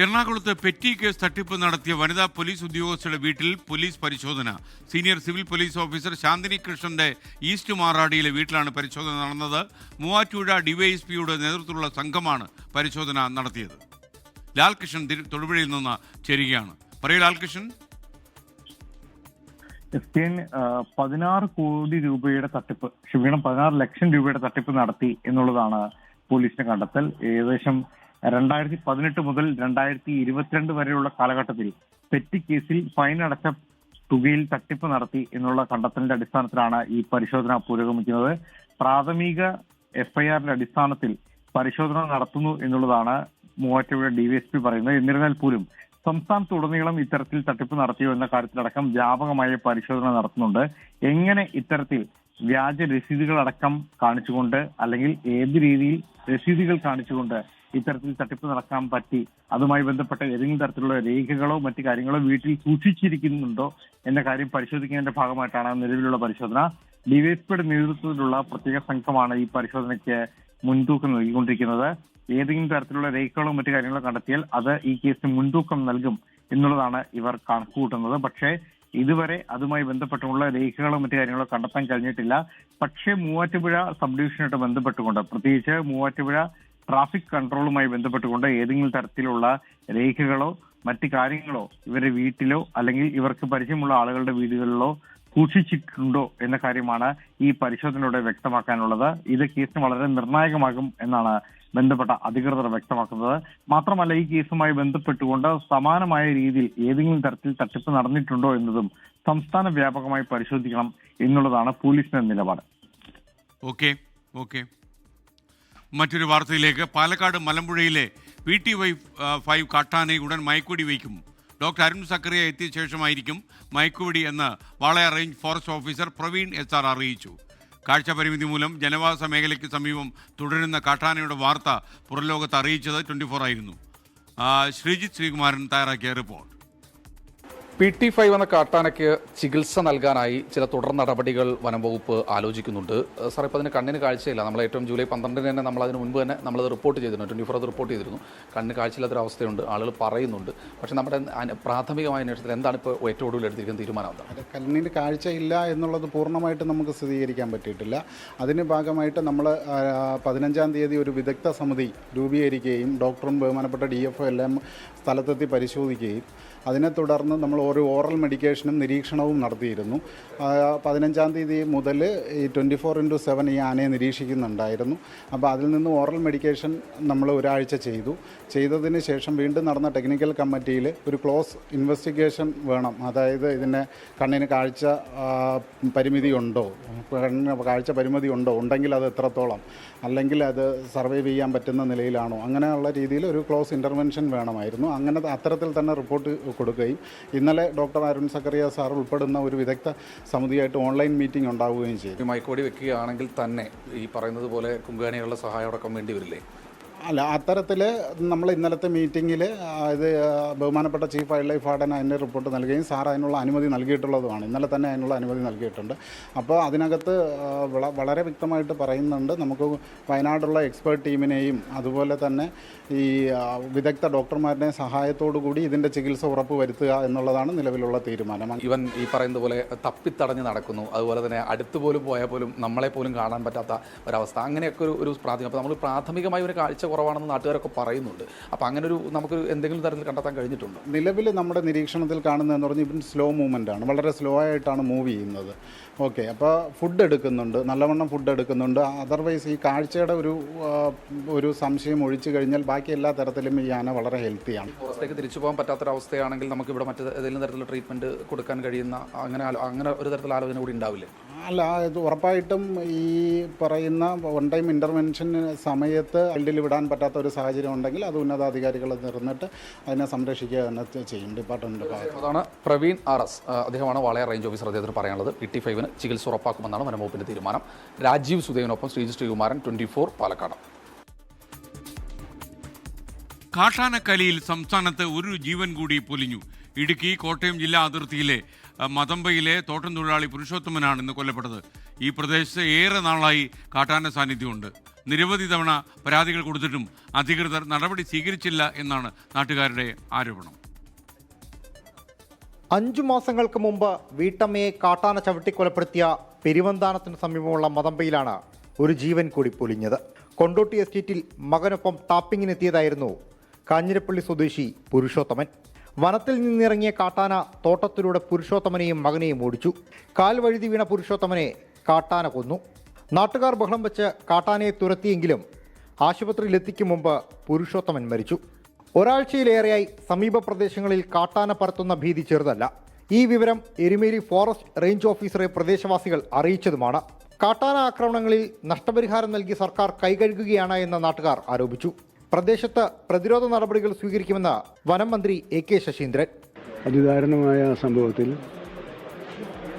എറണാകുളത്ത് പെറ്റി കേസ് തട്ടിപ്പ് നടത്തിയ വനിതാ പോലീസ് ഉദ്യോഗസ്ഥരുടെ വീട്ടിൽ പോലീസ് പരിശോധന. Senior civil police officer Shanthini കൃഷ്ണന്റെ ഈസ്റ്റ് മാറാടിയിലെ വീട്ടിലാണ് പരിശോധന നടന്നത്. മൂവാറ്റുപുഴ DYSPയുടെ നേതൃത്വത്തിലുള്ള സംഘമാണ് പരിശോധന നടത്തിയത്. ലാൽകൃഷ്ണൻ തൊടുപുഴയിൽ നിന്ന് ചേരുകയാണ്. പറയൂ ലാൽകൃഷ്ണൻ. 16 കോടി രൂപയുടെ തട്ടിപ്പ്, 16 ലക്ഷം രൂപയുടെ തട്ടിപ്പ് നടത്തി എന്നുള്ളതാണ് പോലീസിന്റെ കണ്ടെത്തൽ. ഏകദേശം 2018 മുതൽ 2022 വരെയുള്ള കാലഘട്ടത്തിൽ പെറ്റി കേസിൽ ഫൈൻ അടച്ച തുകയിൽ തട്ടിപ്പ് നടത്തി എന്നുള്ള കണ്ടെത്തലിന്റെ അടിസ്ഥാനത്തിലാണ് ഈ പരിശോധന പുരോഗമിക്കുന്നത്. പ്രാഥമിക FIRന്റെ അടിസ്ഥാനത്തിൽ പരിശോധന നടത്തുന്നു എന്നുള്ളതാണ് മൂവാറ്റുപുഴ DYSP പറയുന്നത്. എന്നിരുന്നാൽ പോലും സംസ്ഥാനത്തുടനീളം ഇത്തരത്തിൽ തട്ടിപ്പ് നടത്തിയോ എന്ന കാര്യത്തിലടക്കം വ്യാപകമായ പരിശോധന നടത്തുന്നുണ്ട്. എങ്ങനെ ഇത്തരത്തിൽ വ്യാജ രസീതുകളടക്കം കാണിച്ചുകൊണ്ട് അല്ലെങ്കിൽ ഏത് രീതിയിൽ രസീതുകൾ കാണിച്ചുകൊണ്ട് ഇത്തരത്തിൽ തട്ടിപ്പ് നടക്കാൻ പറ്റി, അതുമായി ബന്ധപ്പെട്ട ഏതെങ്കിലും തരത്തിലുള്ള രേഖകളോ മറ്റു കാര്യങ്ങളോ വീട്ടിൽ സൂക്ഷിച്ചിരിക്കുന്നുണ്ടോ എന്ന കാര്യം പരിശോധിക്കുന്നതിന്റെ ഭാഗമായിട്ടാണ് നിലവിലുള്ള പരിശോധന. DYSPയുടെ നേതൃത്വത്തിലുള്ള പ്രത്യേക സംഘമാണ് ഈ പരിശോധനയ്ക്ക് മുൻതൂക്കം നൽകിക്കൊണ്ടിരിക്കുന്നത്. ഏതെങ്കിലും തരത്തിലുള്ള രേഖകളോ മറ്റു കാര്യങ്ങളോ കണ്ടെത്തിയാൽ അത് ഈ കേസിന് മുൻതൂക്കം നൽകും എന്നുള്ളതാണ് ഇവർ കണക്കുകൂട്ടുന്നത്. പക്ഷേ ഇതുവരെ അതുമായി ബന്ധപ്പെട്ടുള്ള രേഖകളോ മറ്റു കാര്യങ്ങളോ കണ്ടെത്താൻ കഴിഞ്ഞിട്ടില്ല. പക്ഷേ മൂവാറ്റുപുഴ സബ് ഡിവിഷനായിട്ട് ബന്ധപ്പെട്ടുകൊണ്ട്, പ്രത്യേകിച്ച് മൂവാറ്റുപുഴ ട്രാഫിക് കൺട്രോളുമായി ബന്ധപ്പെട്ടുകൊണ്ട് ഏതെങ്കിലും തരത്തിലുള്ള രേഖകളോ മറ്റു കാര്യങ്ങളോ ഇവരുടെ വീട്ടിലോ അല്ലെങ്കിൽ ഇവർക്ക് പരിചയമുള്ള ആളുകളുടെ വീടുകളിലോ സൂക്ഷിച്ചിട്ടുണ്ടോ എന്ന കാര്യമാണ് ഈ പരിശോധനയോടെ വ്യക്തമാക്കാനുള്ളത്. ഇത് കേസിന് വളരെ നിർണായകമാകും എന്നാണ് ബന്ധപ്പെട്ട അധികൃതർ വ്യക്തമാക്കുന്നത്. മാത്രമല്ല ഈ കേസുമായി ബന്ധപ്പെട്ടുകൊണ്ട് സമാനമായ രീതിയിൽ ഏതെങ്കിലും തരത്തിൽ തട്ടിപ്പ് നടന്നിട്ടുണ്ടോ എന്നതും സംസ്ഥാന വ്യാപകമായി പരിശോധിക്കണം എന്നുള്ളതാണ് പോലീസിന്റെ നിലപാട്. ഓക്കെ. മറ്റൊരു വാർത്തയിലേക്ക്. പാലക്കാട് മലമ്പുഴയിലെ PT5 കാട്ടാനെ ഉടൻ മയക്കുവെടി വയ്ക്കും. ഡോക്ടർ അരുൺ സക്കറിയ എത്തിയ ശേഷമായിരിക്കും മയക്കുവെടി എന്ന് Walayar range forest officer Praveen SR അറിയിച്ചു. കാഴ്ചപരിമിതി മൂലം ജനവാസ മേഖലയ്ക്ക് സമീപം തുടരുന്ന കാട്ടാനയുടെ വാർത്ത പുറംലോകത്ത് അറിയിച്ചത് 24 ആയിരുന്നു. ശ്രീജിത്ത് ശ്രീകുമാരൻ തയ്യാറാക്കിയ റിപ്പോർട്ട്. PT5 എന്ന കാട്ടാനയ്ക്ക് ചികിത്സ നൽകാനായി ചില തുടർ നടപടികൾ വനം വകുപ്പ് ആലോചിക്കുന്നുണ്ട്. സാർ, ഇപ്പോൾ അതിന് കണ്ണിന് കാഴ്ചയില്ല. നമ്മൾ ഏറ്റവും ജൂലൈ 12 തന്നെ നമ്മൾ അതിന് മുൻപ് തന്നെ നമ്മളത് റിപ്പോർട്ട് ചെയ്തിരുന്നു. 24 അത് റിപ്പോർട്ട് ചെയ്തിരുന്നു. കണ്ണിന് കാഴ്ചയില്ലാത്തൊരവസ്ഥയുണ്ട്, ആളുകൾ പറയുന്നുണ്ട്. പക്ഷേ നമ്മുടെ പ്രാഥമികമായ അന്വേഷണത്തിൽ എന്താണ് ഇപ്പോൾ ഏറ്റവും ഒടുവിൽ എടുത്തിരിക്കുന്ന തീരുമാനം? എന്താണ്? കണ്ണിന് കാഴ്ചയില്ല എന്നുള്ളത് പൂർണ്ണമായിട്ട് നമുക്ക് സ്ഥിരീകരിക്കാൻ പറ്റിയിട്ടില്ല. അതിന് ഭാഗമായിട്ട് നമ്മൾ 15-ാം തീയതി ഒരു വിദഗ്ധ സമിതി രൂപീകരിക്കുകയും ഡോക്ടറും ബഹുമാനപ്പെട്ട DFO എല്ലാം സ്ഥലത്തെത്തി പരിശോധിക്കുകയും അതിനെ തുടർന്ന് നമ്മൾ ഒരു ഓറൽ മെഡിക്കേഷനും നിരീക്ഷണവും നടത്തിയിരുന്നു. 15-ാം തീയതി മുതൽ ഈ 24/7 ഈ ആനയെ നിരീക്ഷിക്കുന്നുണ്ടായിരുന്നു. അപ്പോൾ അതിൽ നിന്ന് ഓറൽ മെഡിക്കേഷൻ നമ്മൾ ഒരാഴ്ച ചെയ്തതിന് ശേഷം വീണ്ടും നടന്ന ടെക്നിക്കൽ കമ്മിറ്റിയിൽ ഒരു ക്ലോസ് ഇൻവെസ്റ്റിഗേഷൻ വേണം. അതായത് ഇതിന് കണ്ണിന് കാഴ്ച പരിമിതി ഉണ്ടോ, കാഴ്ച പരിമിതി ഉണ്ടെങ്കിൽ അത് എത്രത്തോളം, അല്ലെങ്കിൽ അത് സർവൈവ് ചെയ്യാൻ പറ്റുന്ന നിലയിലാണോ, അങ്ങനെയുള്ള രീതിയിൽ ഒരു ക്ലോസ് ഇൻ്റർവെൻഷൻ വേണമായിരുന്നു. അങ്ങനെ അത്തരത്തിൽ തന്നെ റിപ്പോർട്ട് കൊടുക്കുകയും ഇന്നലെ ഡോക്ടർ അരുൺ സക്കറിയ സാർ ഉൾപ്പെടുന്ന ഒരു വിദഗ്ധ സമിതിയായിട്ട് ഓൺലൈൻ മീറ്റിംഗ് ഉണ്ടാവുകയും ചെയ്തു. മയക്കുവെടി വെക്കുകയാണെങ്കിൽ തന്നെ ഈ പറയുന്നത് പോലെ കുങ്കാണികളുടെ സഹായം അടക്കം വേണ്ടി വരില്ലേ? അല്ല, അത്തരത്തിൽ നമ്മൾ ഇന്നലത്തെ മീറ്റിങ്ങിൽ ഇത് ബഹുമാനപ്പെട്ട ചീഫ് വൈൽഡ് ലൈഫ് വാർഡൻ അതിൻ്റെ റിപ്പോർട്ട് നൽകുകയും സാർ അതിനുള്ള അനുമതി നൽകിയിട്ടുള്ളതുമാണ്. ഇന്നലെ തന്നെ അതിനുള്ള അനുമതി നൽകിയിട്ടുണ്ട്. അപ്പോൾ അതിനകത്ത് വളരെ വ്യക്തമായിട്ട് പറയുന്നുണ്ട്, നമുക്ക് വയനാടുള്ള എക്സ്പേർട്ട് ടീമിനെയും അതുപോലെ തന്നെ ഈ വിദഗ്ധ ഡോക്ടർമാരുടെയും സഹായത്തോടു കൂടി ഇതിൻ്റെ ചികിത്സ ഉറപ്പുവരുത്തുക എന്നുള്ളതാണ് നിലവിലുള്ള തീരുമാനം. ഇവൻ ഈ പറയുന്നത് പോലെ തപ്പിത്തടഞ്ഞ് നടക്കുന്നു, അതുപോലെ തന്നെ അടുത്ത് പോലും പോയാൽ പോലും നമ്മളെ പോലും കാണാൻ പറ്റാത്ത ഒരവസ്ഥ, അങ്ങനെയൊക്കെ ഒരു പ്രാഥമിക. അപ്പോൾ നമ്മൾ പ്രാഥമികമായി ഒരു കാഴ്ച കുറവാണെന്ന് നാട്ടുകാരൊക്കെ പറയുന്നുണ്ട്. അപ്പോൾ അങ്ങനെ ഒരു നമുക്ക് എന്തെങ്കിലും തരത്തിൽ കണ്ടെത്താൻ കഴിഞ്ഞിട്ടുണ്ടോ? നിലവിൽ നമ്മുടെ നിരീക്ഷണത്തിൽ കാണുന്നതെന്ന് പറഞ്ഞാൽ ഇവൻ സ്ലോ മൂവ്മെൻ്റ് ആണ്, വളരെ സ്ലോ ആയിട്ടാണ് മൂവ് ചെയ്യുന്നത്. ഓക്കെ, അപ്പോൾ ഫുഡ് എടുക്കുന്നുണ്ട്, നല്ലവണ്ണം ഫുഡ് എടുക്കുന്നുണ്ട്. അതർവൈസ് ഈ കാഴ്ചയുടെ ഒരു സംശയം ഒഴിച്ചു കഴിഞ്ഞാൽ ബാക്കി എല്ലാ തരത്തിലും ഈ ആന വളരെ ഹെൽത്തിയാണ്. പുറത്തേക്ക് തിരിച്ചു പോകാൻ പറ്റാത്തൊരവസ്ഥയാണെങ്കിൽ നമുക്ക് ഇവിടെ മറ്റു ഏതെങ്കിലും തരത്തിലുള്ള ട്രീറ്റ്മെൻറ്റ് കൊടുക്കാൻ കഴിയുന്ന അങ്ങനെ ഒരു തരത്തിലുള്ള ആലോചന കൂടി ഉണ്ടാവില്ലേ? അല്ല, ഇത് ഉറപ്പായിട്ടും ഈ പറയുന്ന വൺ ടൈം ഇൻ്റർവെൻഷൻ സമയത്ത് ഫീൽഡിൽ വിടാൻ പറ്റാത്ത ഒരു സാഹചര്യം ഉണ്ടെങ്കിൽ അത് ഉന്നതാധികാരികൾ നിർന്നിട്ട് അതിനെ സംരക്ഷിക്കുക തന്നെ ചെയ്യും ഡിപ്പാർട്ട്മെൻറ്റ്. അതാണ് പ്രവീൺ RS, അദ്ദേഹമാണ് വാളയാർ റേഞ്ച് ഓഫീസർ. അദ്ദേഹത്തിന് പറയാനുള്ളത് PT5 ചികിത്സ ഉറപ്പാക്കുമെന്നാണ് വനംവകുപ്പിന്റെ തീരുമാനം. രാജീവ് സുദേവിനൊപ്പം ശ്രീജി ശ്രീകുമാരൻ, 24 പാലക്കാട്. കാട്ടാനക്കലിയിൽ സംസ്ഥാനത്ത് ഒരു ജീവൻ കൂടി പൊലിഞ്ഞു. ഇടുക്കി കോട്ടയം ജില്ലാ അതിർത്തിയിലെ മതമ്പയിലെ തോട്ടം തൊഴിലാളി പുരുഷോത്തമനാണ് ഇന്ന് കൊല്ലപ്പെട്ടത്. ഈ പ്രദേശത്ത് ഏറെ നാളായി കാട്ടാന സാന്നിധ്യമുണ്ട്. നിരവധി തവണ പരാതികൾ കൊടുത്തിട്ടും അധികൃതർ നടപടി സ്വീകരിച്ചില്ല എന്നാണ് നാട്ടുകാരുടെ ആരോപണം. 5 മാസങ്ങൾക്ക് മുമ്പ് വീട്ടമ്മയെ കാട്ടാന ചവിട്ടിക്കൊലപ്പെടുത്തിയ പെരുവന്താനത്തിന് സമീപമുള്ള മതമ്പയിലാണ് ഒരു ജീവൻ കൂടി പൊലിഞ്ഞത്. കൊണ്ടോട്ടി എസ്റ്റേറ്റിൽ മകനൊപ്പം ടാപ്പിങ്ങിനെത്തിയതായിരുന്നു കാഞ്ഞിരപ്പള്ളി സ്വദേശി പുരുഷോത്തമൻ. വനത്തിൽ നിന്നിറങ്ങിയ കാട്ടാന തോട്ടത്തിലൂടെ പുരുഷോത്തമനെയും മകനെയും ഓടിച്ചു. കാൽ വഴുതി വീണ പുരുഷോത്തമനെ കാട്ടാന കൊന്നു. നാട്ടുകാർ ബഹളം വെച്ച് കാട്ടാനയെ തുരത്തിയെങ്കിലും ആശുപത്രിയിലെത്തിക്കും മുമ്പ് പുരുഷോത്തമൻ മരിച്ചു. ഒരാഴ്ചയിലേറെയായി സമീപ പ്രദേശങ്ങളിൽ കാട്ടാന പരത്തുന്ന ഭീതി ചെറുതല്ല. ഈ വിവരം എരുമേലി ഫോറസ്റ്റ് റേഞ്ച് ഓഫീസറെ പ്രദേശവാസികൾ അറിയിച്ചതുമാണ്. കാട്ടാന ആക്രമണങ്ങളിൽ നഷ്ടപരിഹാരം നൽകി സർക്കാർ കൈകഴുകുകയാണ് എന്ന് നാട്ടുകാർ ആരോപിച്ചു. പ്രദേശത്ത് പ്രതിരോധ നടപടികൾ സ്വീകരിക്കുമെന്ന് വനം മന്ത്രി AK ശശീന്ദ്രൻ. അതിദാരുണമായ സംഭവത്തിൽ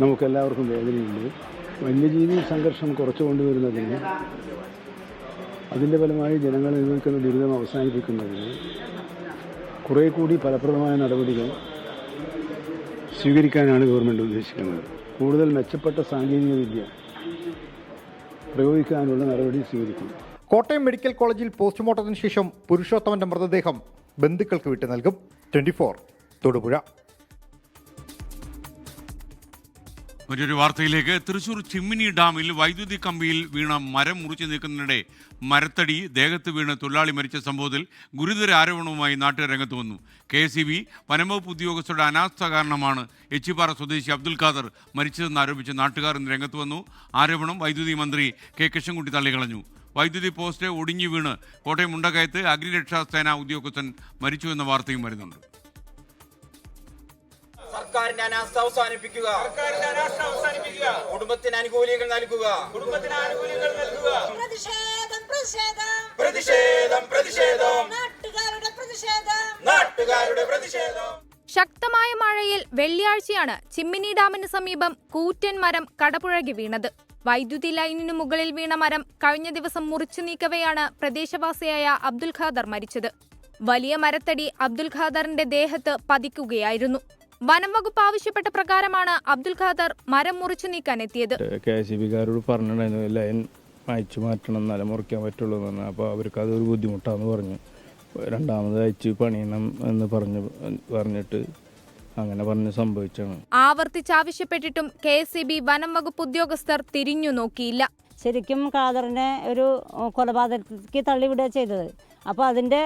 നമുക്കെല്ലാവർക്കും വേദനയുണ്ട്. വന്യജീവി സംഘർഷം കുറച്ചു കൊണ്ടുവരുന്നതിന്, അതിൻ്റെ ഫലമായി ജനങ്ങൾ നിൽക്കുന്ന ദുരിതം അവസാനിപ്പിക്കുന്നതിന് കുറേ കൂടി ഫലപ്രദമായ നടപടികൾ സ്വീകരിക്കാനാണ് ഗവൺമെൻറ് ഉദ്ദേശിക്കുന്നത്. കൂടുതൽ മെച്ചപ്പെട്ട സാങ്കേതികവിദ്യ പ്രയോഗിക്കാനുള്ള നടപടി സ്വീകരിക്കും. കോട്ടയം മെഡിക്കൽ കോളേജിൽ പോസ്റ്റ്മോർട്ടത്തിന് ശേഷം പുരുഷോത്തമന്റെ മൃതദേഹം ബന്ധുക്കൾക്ക് വിട്ടു നൽകും. 24 തൊടുപുഴ. മറ്റൊരു വാർത്തയിലേക്ക്. തൃശൂർ ചിമ്മിനി ഡാമിൽ വൈദ്യുതി കമ്പിയിൽ വീണ മരം മുറിച്ചു നീക്കുന്നതിനിടെ മരത്തടി ദേഹത്ത് വീണ് തൊഴിലാളി മരിച്ച സംഭവത്തിൽ ഗുരുതര ആരോപണവുമായി നാട്ടുകാർ രംഗത്ത് വന്നു. KSEB വനംവകുപ്പ് ഉദ്യോഗസ്ഥരുടെ അനാസ്ഥ കാരണമാണ് എച്ചിപ്പാറ സ്വദേശി അബ്ദുൽ ഖാദർ മരിച്ചതെന്ന് ആരോപിച്ച് നാട്ടുകാർ ഇന്ന് രംഗത്ത് വന്നു. ആരോപണം വൈദ്യുതി മന്ത്രി K കൃഷ്ണൻകുട്ടി തള്ളിക്കളഞ്ഞു. വൈദ്യുതി പോസ്റ്റ് ഒടിഞ്ഞു വീണ് കോട്ടയം മുണ്ടക്കയത്ത് അഗ്നിരക്ഷാസേന ഉദ്യോഗസ്ഥൻ മരിച്ചു എന്ന വാർത്തയും വരുന്നുണ്ട്. സർക്കാരിന്റെ അനാസ്ഥ അവസാനിപ്പിക്കുക. കുടുംബത്തിന് ആനുകൂല്യങ്ങൾ നൽകുക. ശക്തമായ മഴയിൽ വെള്ളിയാഴ്ചയാണ് ചിമ്മിനി ഡാമിന് സമീപം കൂറ്റൻ മരം കടപുഴകി വീണത്. വൈദ്യുതി ലൈനിനു മുകളിൽ വീണ മരം കഴിഞ്ഞ ദിവസം മുറിച്ചു നീക്കവെയാണ് പ്രദേശവാസിയായ അബ്ദുൽ ഖാദർ മരിച്ചത്. വലിയ മരത്തടി അബ്ദുൽ ഖാദറിന്റെ ദേഹത്ത് പതിക്കുകയായിരുന്നു. വനം വകുപ്പ് ആവശ്യപ്പെട്ട പ്രകാരമാണ് അബ്ദുൽ ഖാദർ മരം മുറിച്ചു നീക്കാൻ എത്തിയത്. KCB-കാരോട് പറഞ്ഞിട്ടുണ്ടായിരുന്നു ലൈൻ അയച്ചു മാറ്റണം, എന്നാലേ മുറിക്കാൻ പറ്റുള്ളൂ എന്ന് പറഞ്ഞു. അപ്പോൾ അവർക്ക് അതൊരു ബുദ്ധിമുട്ടാന്ന് പറഞ്ഞു. രണ്ടാമത് അയച്ച് പണിയണം എന്ന് പറഞ്ഞിട്ട് അങ്ങനെ പറഞ്ഞ് സംഭവിച്ചാണ്. ആവർത്തിച്ചാവശ്യപ്പെട്ടിട്ടും KSEB വനം വകുപ്പ് ഉദ്യോഗസ്ഥർ തിരിഞ്ഞു നോക്കിയില്ല. ശരിക്കും ഖാദറിനെ ഒരു കൊലപാതകത്തിലേക്ക് തള്ളിവിടുക ചെയ്തത്. അപ്പോൾ അതിൻ്റെ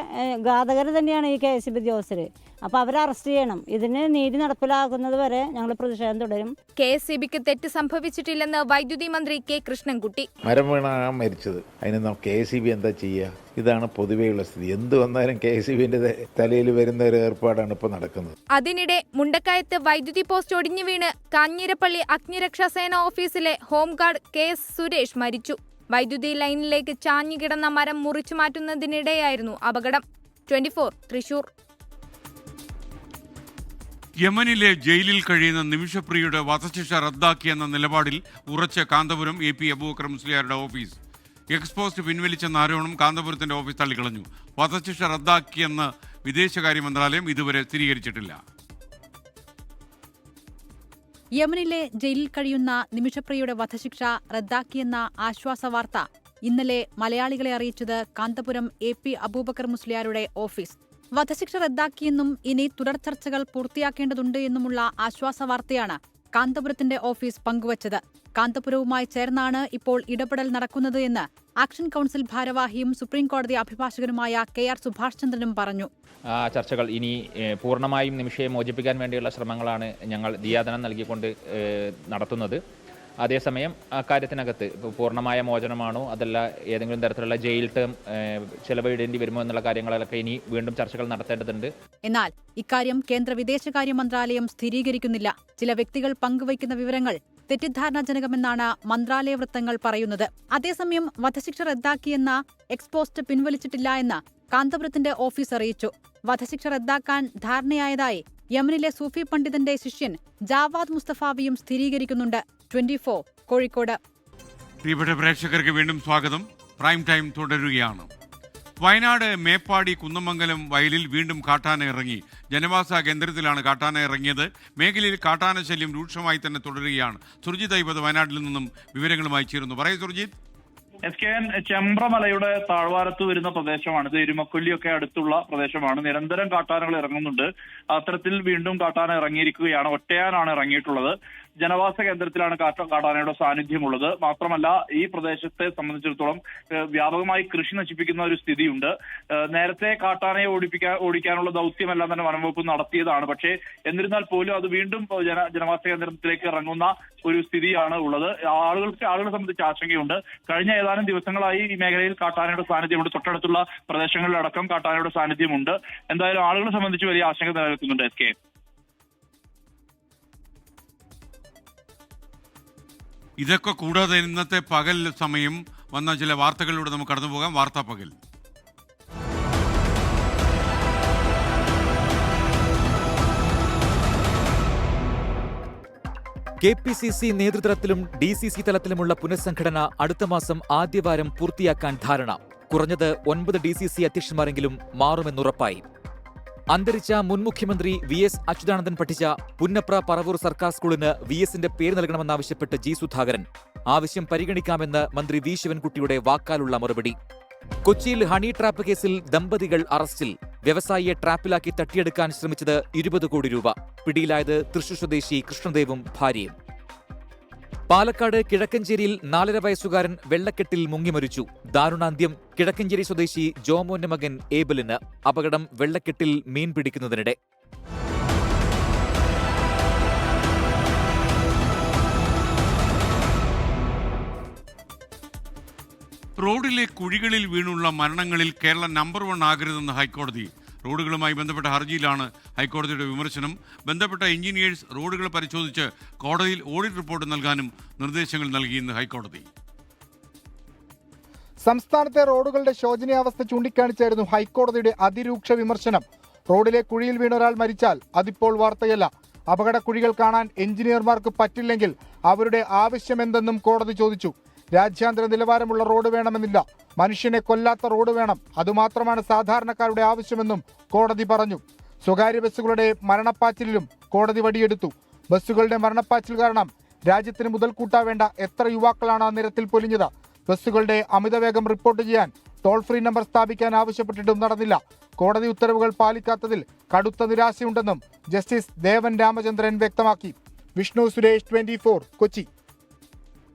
ഘാതകർ തന്നെയാണ് ഈ KSEB ഉദ്യോഗസ്ഥർ. അപ്പോൾ അവരെ അറസ്റ്റ് ചെയ്യണം. ഇതിന് നീതി നടപ്പിലാക്കുന്നത് വരെ ഞങ്ങൾ പ്രതിഷേധം തുടരും. KSEBക്ക് തെറ്റ് സംഭവിച്ചിട്ടില്ലെന്ന് വൈദ്യുതി മന്ത്രി K. കൃഷ്ണൻകുട്ടി. മരം വീണാണ് മരിച്ചത്, അതിന് KSEB എന്താ ചെയ്യുക? ഇതാണ് പൊതുവെയുള്ള സ്ഥിതി. എന്ത് വന്നാലും KSEBിന്റെ തലയിൽ വരുന്ന ഒരു ഏർപ്പാടാണ് ഇപ്പോൾ നടക്കുന്നത്. അതിനിടെ മുണ്ടക്കയത്ത് വൈദ്യുതി പോസ്റ്റ് ഒടിഞ്ഞു വീണ് കാഞ്ഞിരപ്പള്ളി അഗ്നിരക്ഷാസേന ഓഫീസിലെ ഹോംഗാർഡ് KS സുരേഷ് മരിച്ചു. വൈദ്യുതി ലൈനിലേക്ക് ചാഞ്ഞുകിടന്ന മരം മുറിച്ചു മാറ്റുന്നതിനിടെയായിരുന്നു അപകടം. 24 തൃശൂർ. യമനിലെ ജയിലിൽ കഴിയുന്ന നിമിഷപ്രിയയുടെ വധശിക്ഷ റദ്ദാക്കിയെന്ന നിലപാടിൽ ഉറച്ച കാന്തപുരം AP അബൂബക്കർ മുസ്ലിയാരുടെ ഓഫീസ്. എക്സ്പോസ്റ്റ് പിൻവലിച്ചെന്ന ആരോപണം കാന്തപുരത്തിന്റെ ഓഫീസ് തള്ളിക്കളഞ്ഞു. വധശിക്ഷ റദ്ദാക്കിയെന്ന് വിദേശകാര്യ മന്ത്രാലയം ഇതുവരെ സ്ഥിരീകരിച്ചിട്ടില്ല. യമനിലെ ജയിലിൽ കഴിയുന്ന നിമിഷപ്രിയയുടെ വധശിക്ഷ റദ്ദാക്കിയെന്ന ആശ്വാസവാർത്ത ഇന്നലെ മലയാളികളെ അറിയിച്ചത് കാന്തപുരം AP അബൂബക്കർ മുസ്ലിയാരുടെ ഓഫീസ്. വധശിക്ഷ റദ്ദാക്കിയെന്നും ഇനി തുടർ ചർച്ചകൾ പൂർത്തിയാക്കേണ്ടതുണ്ട് എന്നുമുള്ള ആശ്വാസവാർത്തയാണ് കാന്തപുരത്തിന്റെ ഓഫീസ് പങ്കുവച്ചത്. കാന്തപുരവുമായി ചേർന്നാണ് ഇപ്പോൾ ഇടപെടൽ നടക്കുന്നത് എന്ന് ആക്ഷൻ കൗൺസിൽ ഭാരവാഹിയും സുപ്രീംകോടതി അഭിഭാഷകനുമായ KR സുഭാഷ് ചന്ദ്രനും പറഞ്ഞു. ചർച്ചകൾ ഇനി പൂർണ്ണമായും നിമിഷയെ മോചിപ്പിക്കാൻ വേണ്ടിയുള്ള ശ്രമങ്ങളാണ് ഞങ്ങൾ ദിയാദനം നൽകിക്കൊണ്ട് നടത്തുന്നത്. അതേസമയം അക്കാര്യത്തിനകത്ത് പൂർണ്ണമായ മോചനമാണോ അതല്ല ഏതെങ്കിലും തരത്തിലുള്ള ജയിൽ ടേം ചെലവിടേണ്ടി വരുമോ എന്നുള്ള കാര്യങ്ങളൊക്കെ ഇനി വീണ്ടും ചർച്ചകൾ നടത്തേണ്ടതുണ്ട്. എന്നാൽ ഇക്കാര്യം കേന്ദ്ര വിദേശകാര്യ മന്ത്രാലയം സ്ഥിരീകരിക്കുന്നില്ല. ചില വ്യക്തികൾ പങ്കുവയ്ക്കുന്ന വിവരങ്ങൾ തെറ്റിദ്ധാരണാജനകമെന്നാണ് മന്ത്രാലയ വൃത്തങ്ങൾ പറയുന്നത്. അതേസമയം വധശിക്ഷ റദ്ദാക്കിയെന്ന എക്സ്പോസ്റ്റ് പിൻവലിച്ചിട്ടില്ല എന്ന് കാന്തപുരത്തിന്റെ ഓഫീസ് അറിയിച്ചു. വധശിക്ഷ റദ്ദാക്കാൻ ധാരണയായതായി യമനിലെ സൂഫി പണ്ഡിതന്റെ ശിഷ്യൻ ജാവാദ് മുസ്തഫാവിയും സ്ഥിരീകരിക്കുന്നുണ്ട്. 24 കോഴിക്കോട്. പ്രിയപ്പെട്ട പ്രേക്ഷകർക്ക് വീണ്ടും സ്വാഗതം. പ്രൈം ടൈം തുടരുകയാണ്. വയനാട് മേപ്പാടി കുന്നമംഗലം വയലിൽ വീണ്ടും കാട്ടാന ഇറങ്ങി. ജനവാസ കേന്ദ്രത്തിലാണ് കാട്ടാന ഇറങ്ങിയത്. മേഖലയിൽ കാട്ടാന ശല്യം രൂക്ഷമായി തന്നെ തുടരുകയാണ്. സുർജിത് അയ്യപ്പത് വയനാട്ടിൽ നിന്നും വിവരങ്ങളുമായി ചേരുന്നു. പറയൂ സുർജിത്. SKN ചെമ്പ്രമലയുടെ താഴ്വാരത്ത് വരുന്ന പ്രദേശമാണ് ഇത്. എരുമക്കൊല്ലിയൊക്കെ അടുത്തുള്ള പ്രദേശമാണ്. നിരന്തരം കാട്ടാനകൾ ഇറങ്ങുന്നുണ്ട്. അത്തരത്തിൽ വീണ്ടും കാട്ടാന ഇറങ്ങിയിരിക്കുകയാണ്. ഒറ്റയാനാണ് ഇറങ്ങിയിട്ടുള്ളത്. ജനവാസ കേന്ദ്രത്തിലാണ് കാട്ടാനയുടെ സാന്നിധ്യമുള്ളത്. മാത്രമല്ല ഈ പ്രദേശത്തെ സംബന്ധിച്ചിടത്തോളം വ്യാപകമായി കൃഷി നശിപ്പിക്കുന്ന ഒരു സ്ഥിതിയുണ്ട്. നേരത്തെ കാട്ടാനയെ ഓടിക്കാനുള്ള ദൗത്യമെല്ലാം തന്നെ വനംവകുപ്പ് നടത്തിയതാണ്. പക്ഷേ എന്നിരുന്നാൽ പോലും അത് വീണ്ടും ജനവാസ കേന്ദ്രത്തിലേക്ക് ഇറങ്ങുന്ന ഒരു സ്ഥിതിയാണ് ഉള്ളത്. ആളുകളെ സംബന്ധിച്ച് ആശങ്കയുണ്ട്. കഴിഞ്ഞ ഏതാനും ദിവസങ്ങളായി ഈ മേഖലയിൽ കാട്ടാനയുടെ സാന്നിധ്യമുണ്ട്. തൊട്ടടുത്തുള്ള പ്രദേശങ്ങളിലടക്കം കാട്ടാനയുടെ സാന്നിധ്യമുണ്ട്. എന്തായാലും ആളുകളെ സംബന്ധിച്ച് വലിയ ആശങ്ക നിലനിൽക്കുന്നുണ്ട്. SK ഇതൊക്കെ കൂടാതെ ഇന്നത്തെ പകൽ സമയം വന്ന ചില വാർത്തകളിലൂടെ നമുക്ക് കടന്നു പോകാം. വാർത്താ പകൽ. KPCC നേതൃത്വത്തിലും DCC തലത്തിലുമുള്ള പുനഃസംഘടന അടുത്ത മാസം ആദ്യവാരം പൂർത്തിയാക്കാൻ ധാരണ. കുറഞ്ഞത് 9 DCC അധ്യക്ഷന്മാരെങ്കിലും മാറുമെന്നുറപ്പായി. അന്തരിച്ച മുൻ മുഖ്യമന്ത്രി VS അച്യുതാനന്ദൻ പഠിച്ച പുന്നപ്ര പറവൂർ സർക്കാർ സ്കൂളിന് VSന്റെ പേര് നൽകണമെന്നാവശ്യപ്പെട്ട് G സുധാകരൻ. ആവശ്യം പരിഗണിക്കാമെന്ന് മന്ത്രി V ശിവൻകുട്ടിയുടെ വാക്കാലുള്ള മറുപടി. കൊച്ചിയിൽ ഹണി ട്രാപ്പ് കേസിൽ ദമ്പതികൾ അറസ്റ്റിൽ. വ്യവസായിയെ ട്രാപ്പിലാക്കി തട്ടിയെടുക്കാൻ ശ്രമിച്ചത് 20 കോടി രൂപ. പിടിയിലായത് തൃശൂർ സ്വദേശി കൃഷ്ണദേവും ഭാര്യയും. പാലക്കാട് കിഴക്കഞ്ചേരിയിൽ 4.5 വയസ്സുകാരൻ വെള്ളക്കെട്ടിൽ മുങ്ങിമരിച്ചു. ദാരുണാന്ത്യം കിഴക്കഞ്ചേരി സ്വദേശി ജോമോന്റെ മകൻ ഏബലിന്. അപകടം വെള്ളക്കെട്ടിൽ മീൻ പിടിക്കുന്നതിനിടെ. റോഡിലെ കുഴികളിൽ വീണുള്ള മരണങ്ങളിൽ കേരളം നമ്പർ 1 ആകരുതെന്ന് ഹൈക്കോടതി. റോഡുകളുമായി ബന്ധപ്പെട്ട ഹർജിയിലാണ് ഹൈക്കോടതിയുടെ വിമർശനം. ബന്ധപ്പെട്ട എഞ്ചിനീയേഴ്സ് റോഡുകൾ പരിശോധിച്ച് കോടതിയിൽ ഓഡിറ്റ് റിപ്പോർട്ട് നൽകാനും നിർദ്ദേശങ്ങൾ നൽകിയെന്ന് ഹൈക്കോടതി. സംസ്ഥാനത്തെ റോഡുകളുടെ ശോചനീയാവസ്ഥ ചൂണ്ടിക്കാണിച്ചായിരുന്നു ഹൈക്കോടതിയുടെ അതിരൂക്ഷ വിമർശനം. റോഡിലെ കുഴിയിൽ വീണ ഒരാൾ മരിച്ചാൽ അതിപ്പോൾ വാർത്തയല്ല. അപകടക്കുഴികൾ കാണാൻ എഞ്ചിനീയർമാർക്ക് പറ്റില്ലെങ്കിൽ അവരുടെ ആവശ്യമെന്തെന്നും കോടതി ചോദിച്ചു. രാജ്യാന്തര നിലവാരമുള്ള റോഡ് വേണമെന്നില്ല, മനുഷ്യനെ കൊല്ലാത്ത റോഡ് വേണം. അതുമാത്രമാണ് സാധാരണക്കാരുടെ ആവശ്യമെന്നും കോടതി പറഞ്ഞു. സ്വകാര്യ ബസ്സുകളുടെ മരണപ്പാച്ചിലും കോടതി വടിയെടുത്തു. ബസ്സുകളുടെ മരണപ്പാച്ചിൽ കാരണം രാജ്യത്തിന് മുതൽക്കൂട്ടാവേണ്ട എത്ര യുവാക്കളാണ് ആ നിരത്തിൽ പൊലിഞ്ഞത്? ബസ്സുകളുടെ അമിതവേഗം റിപ്പോർട്ട് ചെയ്യാൻ ടോൾ ഫ്രീ നമ്പർ സ്ഥാപിക്കാൻ ആവശ്യപ്പെട്ടിട്ടും നടന്നില്ല. കോടതി ഉത്തരവുകൾ പാലിക്കാത്തതിൽ കടുത്ത നിരാശയുണ്ടെന്നും ജസ്റ്റിസ് ദേവൻ രാമചന്ദ്രൻ വ്യക്തമാക്കി. വിഷ്ണു സുരേഷ്, 24, കൊച്ചി.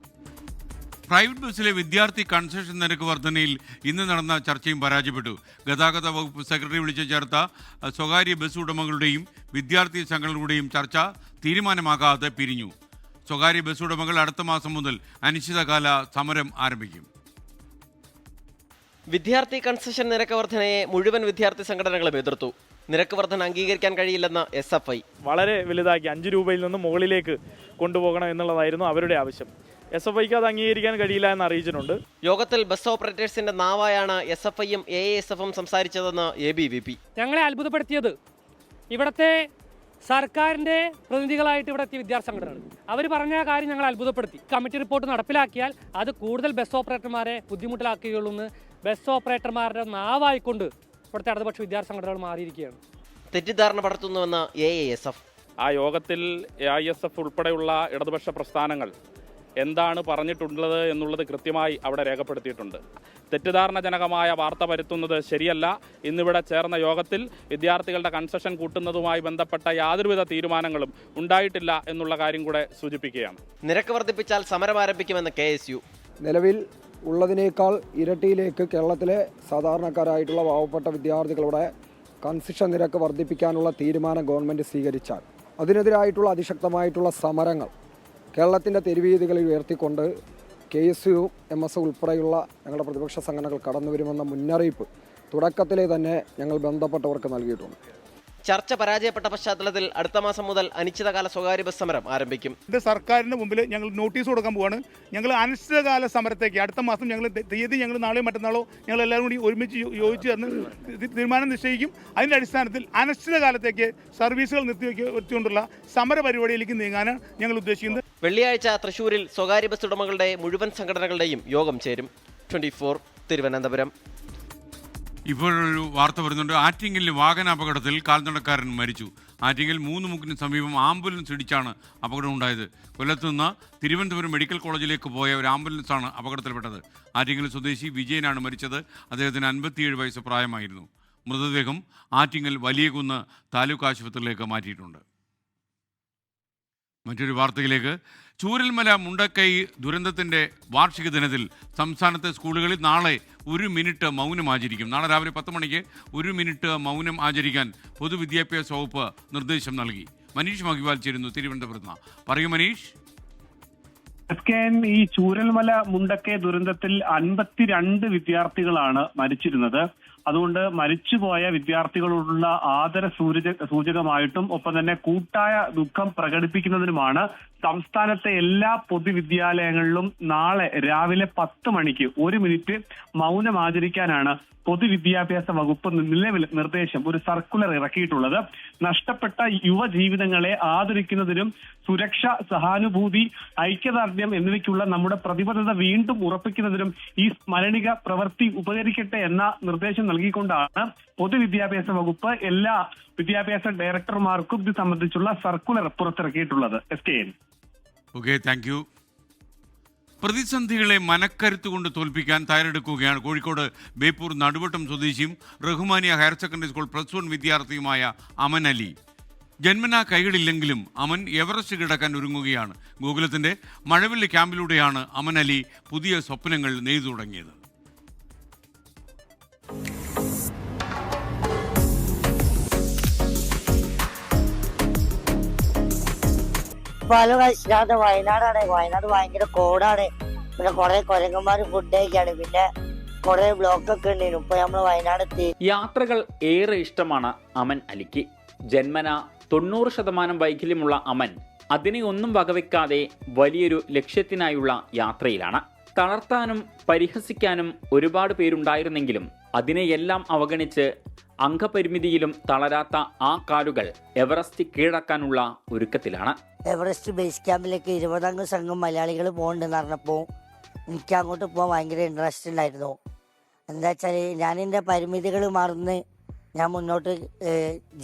പ്രൈവറ്റ് ബസ്സിലെ വിദ്യാർത്ഥി കൺസെഷൻ നിരക്ക് വർധനയിൽ ഇന്ന് നടന്ന ചർച്ചയും പരാജയപ്പെട്ടു. ഗതാഗത വകുപ്പ് സെക്രട്ടറി വിളിച്ചു ചേർത്ത സ്വകാര്യ ബസ് ഉടമകളുടെയും വിദ്യാർത്ഥി സംഘടനകളുടെയും ചർച്ച തീരുമാനമാകാതെ പിരിഞ്ഞു. സ്വകാര്യ ബസ് ഉടമകൾ അടുത്ത മാസം മുതൽ അനിശ്ചിതകാല സമരം ആരംഭിക്കും. വിദ്യാർത്ഥി കൺസെഷൻ നിരക്ക് വർധനയെ മുഴുവൻ വിദ്യാർത്ഥി സംഘടനകളും എതിർത്തു. നിരക്ക് വർധന അംഗീകരിക്കാൻ കഴിയില്ലെന്ന് SFI. വളരെ വലുതാക്കി 5 രൂപയിൽ നിന്ന് മുകളിലേക്ക് കൊണ്ടുപോകണം എന്നുള്ളതായിരുന്നു അവരുടെ ആവശ്യം. SFIക്ക് അത് അംഗീകരിക്കാൻ കഴിയില്ല എന്ന് അറിയിച്ചിട്ടുണ്ട്. യോഗത്തിൽ ബസ് ഓപ്പറേറ്റേഴ്സിന്റെ നാവായാണ് SFIയും AASFും സംസാരിച്ചതെന്ന് ABVP. ഞങ്ങളെ അത്ഭുതപ്പെടുത്തിയത് ഇവിടുത്തെ സർക്കാരിൻ്റെ പ്രതിനിധികളായിട്ട് ഇവിടെ എത്തിയ വിദ്യാർത്ഥി സംഘടനകൾ അവർ പറഞ്ഞ കാര്യം ഞങ്ങൾ അത്ഭുതപ്പെടുത്തി. കമ്മിറ്റി റിപ്പോർട്ട് നടപ്പിലാക്കിയാൽ അത് കൂടുതൽ ബസ് ഓപ്പറേറ്റർമാരെ ബുദ്ധിമുട്ടിലാക്കുകയുള്ളൂ എന്ന് ബസ് ഓപ്പറേറ്റർമാരുടെ നാവായിക്കൊണ്ട് ഇവിടുത്തെ ഇടതുപക്ഷ വിദ്യാർത്ഥി സംഘടനകൾ മാറിയിരിക്കുകയാണ്. തെറ്റിദ്ധാരണ പടർത്തുന്നുവെന്ന് AASF. ആ യോഗത്തിൽ AISF ഉൾപ്പെടെയുള്ള ഇടതുപക്ഷ പ്രസ്ഥാനങ്ങൾ എന്താണ് പറഞ്ഞിട്ടുള്ളത് എന്നുള്ളത് കൃത്യമായി അവിടെ രേഖപ്പെടുത്തിയിട്ടുണ്ട്. തെറ്റിദ്ധാരണജനകമായ വാർത്ത വരുത്തുന്നത് ശരിയല്ല. ഇന്നിവിടെ ചേർന്ന യോഗത്തിൽ വിദ്യാർത്ഥികളുടെ കൺസെഷൻ കൂട്ടുന്നതുമായി ബന്ധപ്പെട്ട യാതൊരുവിധ തീരുമാനങ്ങളും ഉണ്ടായിട്ടില്ല എന്നുള്ള കാര്യം കൂടെ സൂചിപ്പിക്കുകയാണ്. നിരക്ക് വർദ്ധിപ്പിച്ചാൽ സമരം ആരംഭിക്കുമെന്ന് KSU. നിലവിൽ ഉള്ളതിനേക്കാൾ ഇരട്ടിയിലേക്ക് കേരളത്തിലെ സാധാരണക്കാരായിട്ടുള്ള പാവപ്പെട്ട വിദ്യാർത്ഥികളുടെ കൺസെഷൻ നിരക്ക് വർദ്ധിപ്പിക്കാനുള്ള തീരുമാനം ഗവൺമെൻറ് സ്വീകരിച്ചാൽ അതിനെതിരായിട്ടുള്ള അതിശക്തമായിട്ടുള്ള സമരങ്ങൾ കേരളത്തിൻ്റെ തെരുവീതികളിൽ ഉയർത്തിക്കൊണ്ട് KSU, MS ഉൾപ്പെടെയുള്ള ഞങ്ങളുടെ പ്രതിപക്ഷ സംഘടനകൾ കടന്നു വരുമെന്ന മുന്നറിയിപ്പ് തുടക്കത്തിലെ തന്നെ ഞങ്ങൾ ബന്ധപ്പെട്ടവർക്ക് നൽകിയിട്ടുണ്ട്. ചർച്ച പരാജയപ്പെട്ട പശ്ചാത്തലത്തിൽ അടുത്ത മാസം മുതൽ അനിശ്ചിതകാല സ്വകാര്യ ബസ് സമരം ആരംഭിക്കും. ഇത് സർക്കാരിന് മുമ്പിൽ ഞങ്ങൾ നോട്ടീസ് കൊടുക്കാൻ പോവാണ്. ഞങ്ങൾ അനിശ്ചിതകാല സമരത്തേക്ക് അടുത്ത മാസം ഞങ്ങൾ നാളെയോ മറ്റന്നാളോ ഞങ്ങൾ എല്ലാവരും കൂടി ഒരുമിച്ച് യോജിച്ച് തന്ന് തീരുമാനം നിശ്ചയിക്കും. അതിൻ്റെ അടിസ്ഥാനത്തിൽ അനിശ്ചിതകാലത്തേക്ക് സർവീസുകൾ നിർത്തിവെച്ചുകൊണ്ടുള്ള സമര പരിപാടിയിലേക്ക് നീങ്ങാനാണ് ഞങ്ങൾ ഉദ്ദേശിക്കുന്നത്. വെള്ളിയാഴ്ച തൃശൂരിൽ സ്വകാര്യ ബസ് ഉടമകളുടെ മുഴുവൻ സംഘടനകളുടെയും യോഗം ചേരും. 24, തിരുവനന്തപുരം. ഇപ്പോഴൊരു വാർത്ത വരുന്നുണ്ട്. ആറ്റിങ്ങലിൽ വാഹനാപകടത്തിൽ കാൽനടക്കാരൻ മരിച്ചു. ആറ്റിങ്ങൽ 3 മുക്കിന് സമീപം ആംബുലൻസ് ഇടിച്ചാണ് അപകടം ഉണ്ടായത്. കൊല്ലത്ത് നിന്ന് തിരുവനന്തപുരം മെഡിക്കൽ കോളേജിലേക്ക് പോയ ഒരു ആംബുലൻസാണ് അപകടത്തിൽപ്പെട്ടത്. ആറ്റിങ്ങൽ സ്വദേശി വിജയനാണ് മരിച്ചത്. അദ്ദേഹത്തിന് 57 വയസ്സ് പ്രായമായിരുന്നു. മൃതദേഹം ആറ്റിങ്ങൽ വലിയകുന്ന് താലൂക്ക് ആശുപത്രിയിലേക്ക് മാറ്റിയിട്ടുണ്ട്. മറ്റൊരു വാർത്തയിലേക്ക്. ചൂരൽമല മുണ്ടക്കൈ ദുരന്തത്തിൻ്റെ വാർഷിക ദിനത്തിൽ സംസ്ഥാനത്തെ സ്കൂളുകളിൽ നാളെ 1 മിനിറ്റ് മൗനം ആചരിക്കും. നാളെ രാവിലെ 10 മണിക്ക് 1 മിനിറ്റ് മൗനം ആചരിക്കാൻ പൊതുവിദ്യാഭ്യാസ വകുപ്പ് നിർദ്ദേശം നൽകി. മനീഷ് മഹിവാൽ ചേരുന്നു തിരുവനന്തപുരത്ത് നിന്ന്. പറയൂ മനീഷ്. ഈ ചൂരൽമല മുണ്ടക്കൈ ദുരന്തത്തിൽ 52 വിദ്യാർത്ഥികളാണ് മരിച്ചിരുന്നത്. അതുകൊണ്ട് മരിച്ചുപോയ വിദ്യാർത്ഥികളോടുള്ള ആദര സൂചകമായിട്ടും ഒപ്പം തന്നെ കൂട്ടായ ദുഃഖം പ്രകടിപ്പിക്കുന്നതിനുമാണ് സംസ്ഥാനത്തെ എല്ലാ പൊതുവിദ്യാലയങ്ങളിലും നാളെ രാവിലെ 10 മണിക്ക് 1 മിനിറ്റ് മൗനം ആചരിക്കാനാണ് പൊതുവിദ്യാഭ്യാസ വകുപ്പ് നിലവിൽ നിർദ്ദേശം ഒരു സർക്കുലർ ഇറക്കിയിട്ടുള്ളത്. നഷ്ടപ്പെട്ട യുവജീവിതങ്ങളെ ആദരിക്കുന്നതിനും സുരക്ഷ, സഹാനുഭൂതി, ഐക്യദാർഢ്യം എന്നിവയ്ക്കുള്ള നമ്മുടെ പ്രതിബദ്ധത വീണ്ടും ഉറപ്പിക്കുന്നതിനും ഈ സ്മരണിക പ്രവൃത്തി ഉപകരിക്കട്ടെ എന്ന നിർദ്ദേശം നൽകിക്കൊണ്ടാണ് പൊതുവിദ്യാഭ്യാസ വകുപ്പ് എല്ലാ വിദ്യാഭ്യാസ ഡയറക്ടർമാർക്കും ഇത് സംബന്ധിച്ചുള്ള സർക്കുലർ പുറത്തിറക്കിയിട്ടുള്ളത്. SKN. Okay, thank you. പ്രതിസന്ധികളെ മനക്കരുത്തുകൊണ്ട് തോൽപ്പിക്കാൻ തയ്യാറെടുക്കുകയാണ് കോഴിക്കോട് ബേപ്പൂർ നടുവട്ടം സ്വദേശിയും റഹ്മാനിയ ഹയർ സെക്കൻഡറി സ്കൂൾ +1 വിദ്യാർത്ഥിയുമായ അമൻ അലി. ജന്മനാ കൈകളില്ലെങ്കിലും അമൻ എവറസ്റ്റ് കിടക്കാൻ ഒരുങ്ങുകയാണ്. ഗോകുലത്തിൻ്റെ മഴവില്ല് ക്യാമ്പിലൂടെയാണ് അമൻ അലി പുതിയ സ്വപ്നങ്ങൾ നെയ്തു തുടങ്ങിയത്. വയനാട് ഭയങ്കര കോടാണ്. പിന്നെ കുറെ കൊരങ്ങന്മാര് ഫുഡ് കഴിക്കാണ്. പിന്നെ കുറെ ബ്ലോക്ക് ഒക്കെ ഉണ്ടായിരുന്നു. ഇപ്പൊ നമ്മള് വയനാടെത്തി. യാത്രകൾ ഏറെ ഇഷ്ടമാണ് അമൻ അലിക്ക്. ജന്മന 90% വൈകല്യമുള്ള അമൻ അതിനെ ഒന്നും വകവെക്കാതെ വലിയൊരു ലക്ഷ്യത്തിനായുള്ള യാത്രയിലാണ്. തളർത്താനും പരിഹസിക്കാനും ഒരുപാട് പേരുണ്ടായിരുന്നെങ്കിലും അതിനെയെല്ലാം അവഗണിച്ച് അംഗപരിമിതിയിലും തളരാത്ത ആ കാലുകൾ എവറസ്റ്റ് കീഴടക്കാനുള്ള ഒരുക്കത്തിലാണ്. എവറസ്റ്റ് ബേസ് ക്യാമ്പിലേക്ക് 20 അംഗ സംഘം മലയാളികൾ പോകണ്ടെന്ന് പറഞ്ഞപ്പോൾ എനിക്ക് അങ്ങോട്ട് പോകാൻ ഭയങ്കര ഇൻട്രസ്റ്റ് ഉണ്ടായിരുന്നു. എന്താ വെച്ചാൽ ഞാൻ എൻ്റെ പരിമിതികൾ മറന്ന് ഞാൻ മുന്നോട്ട്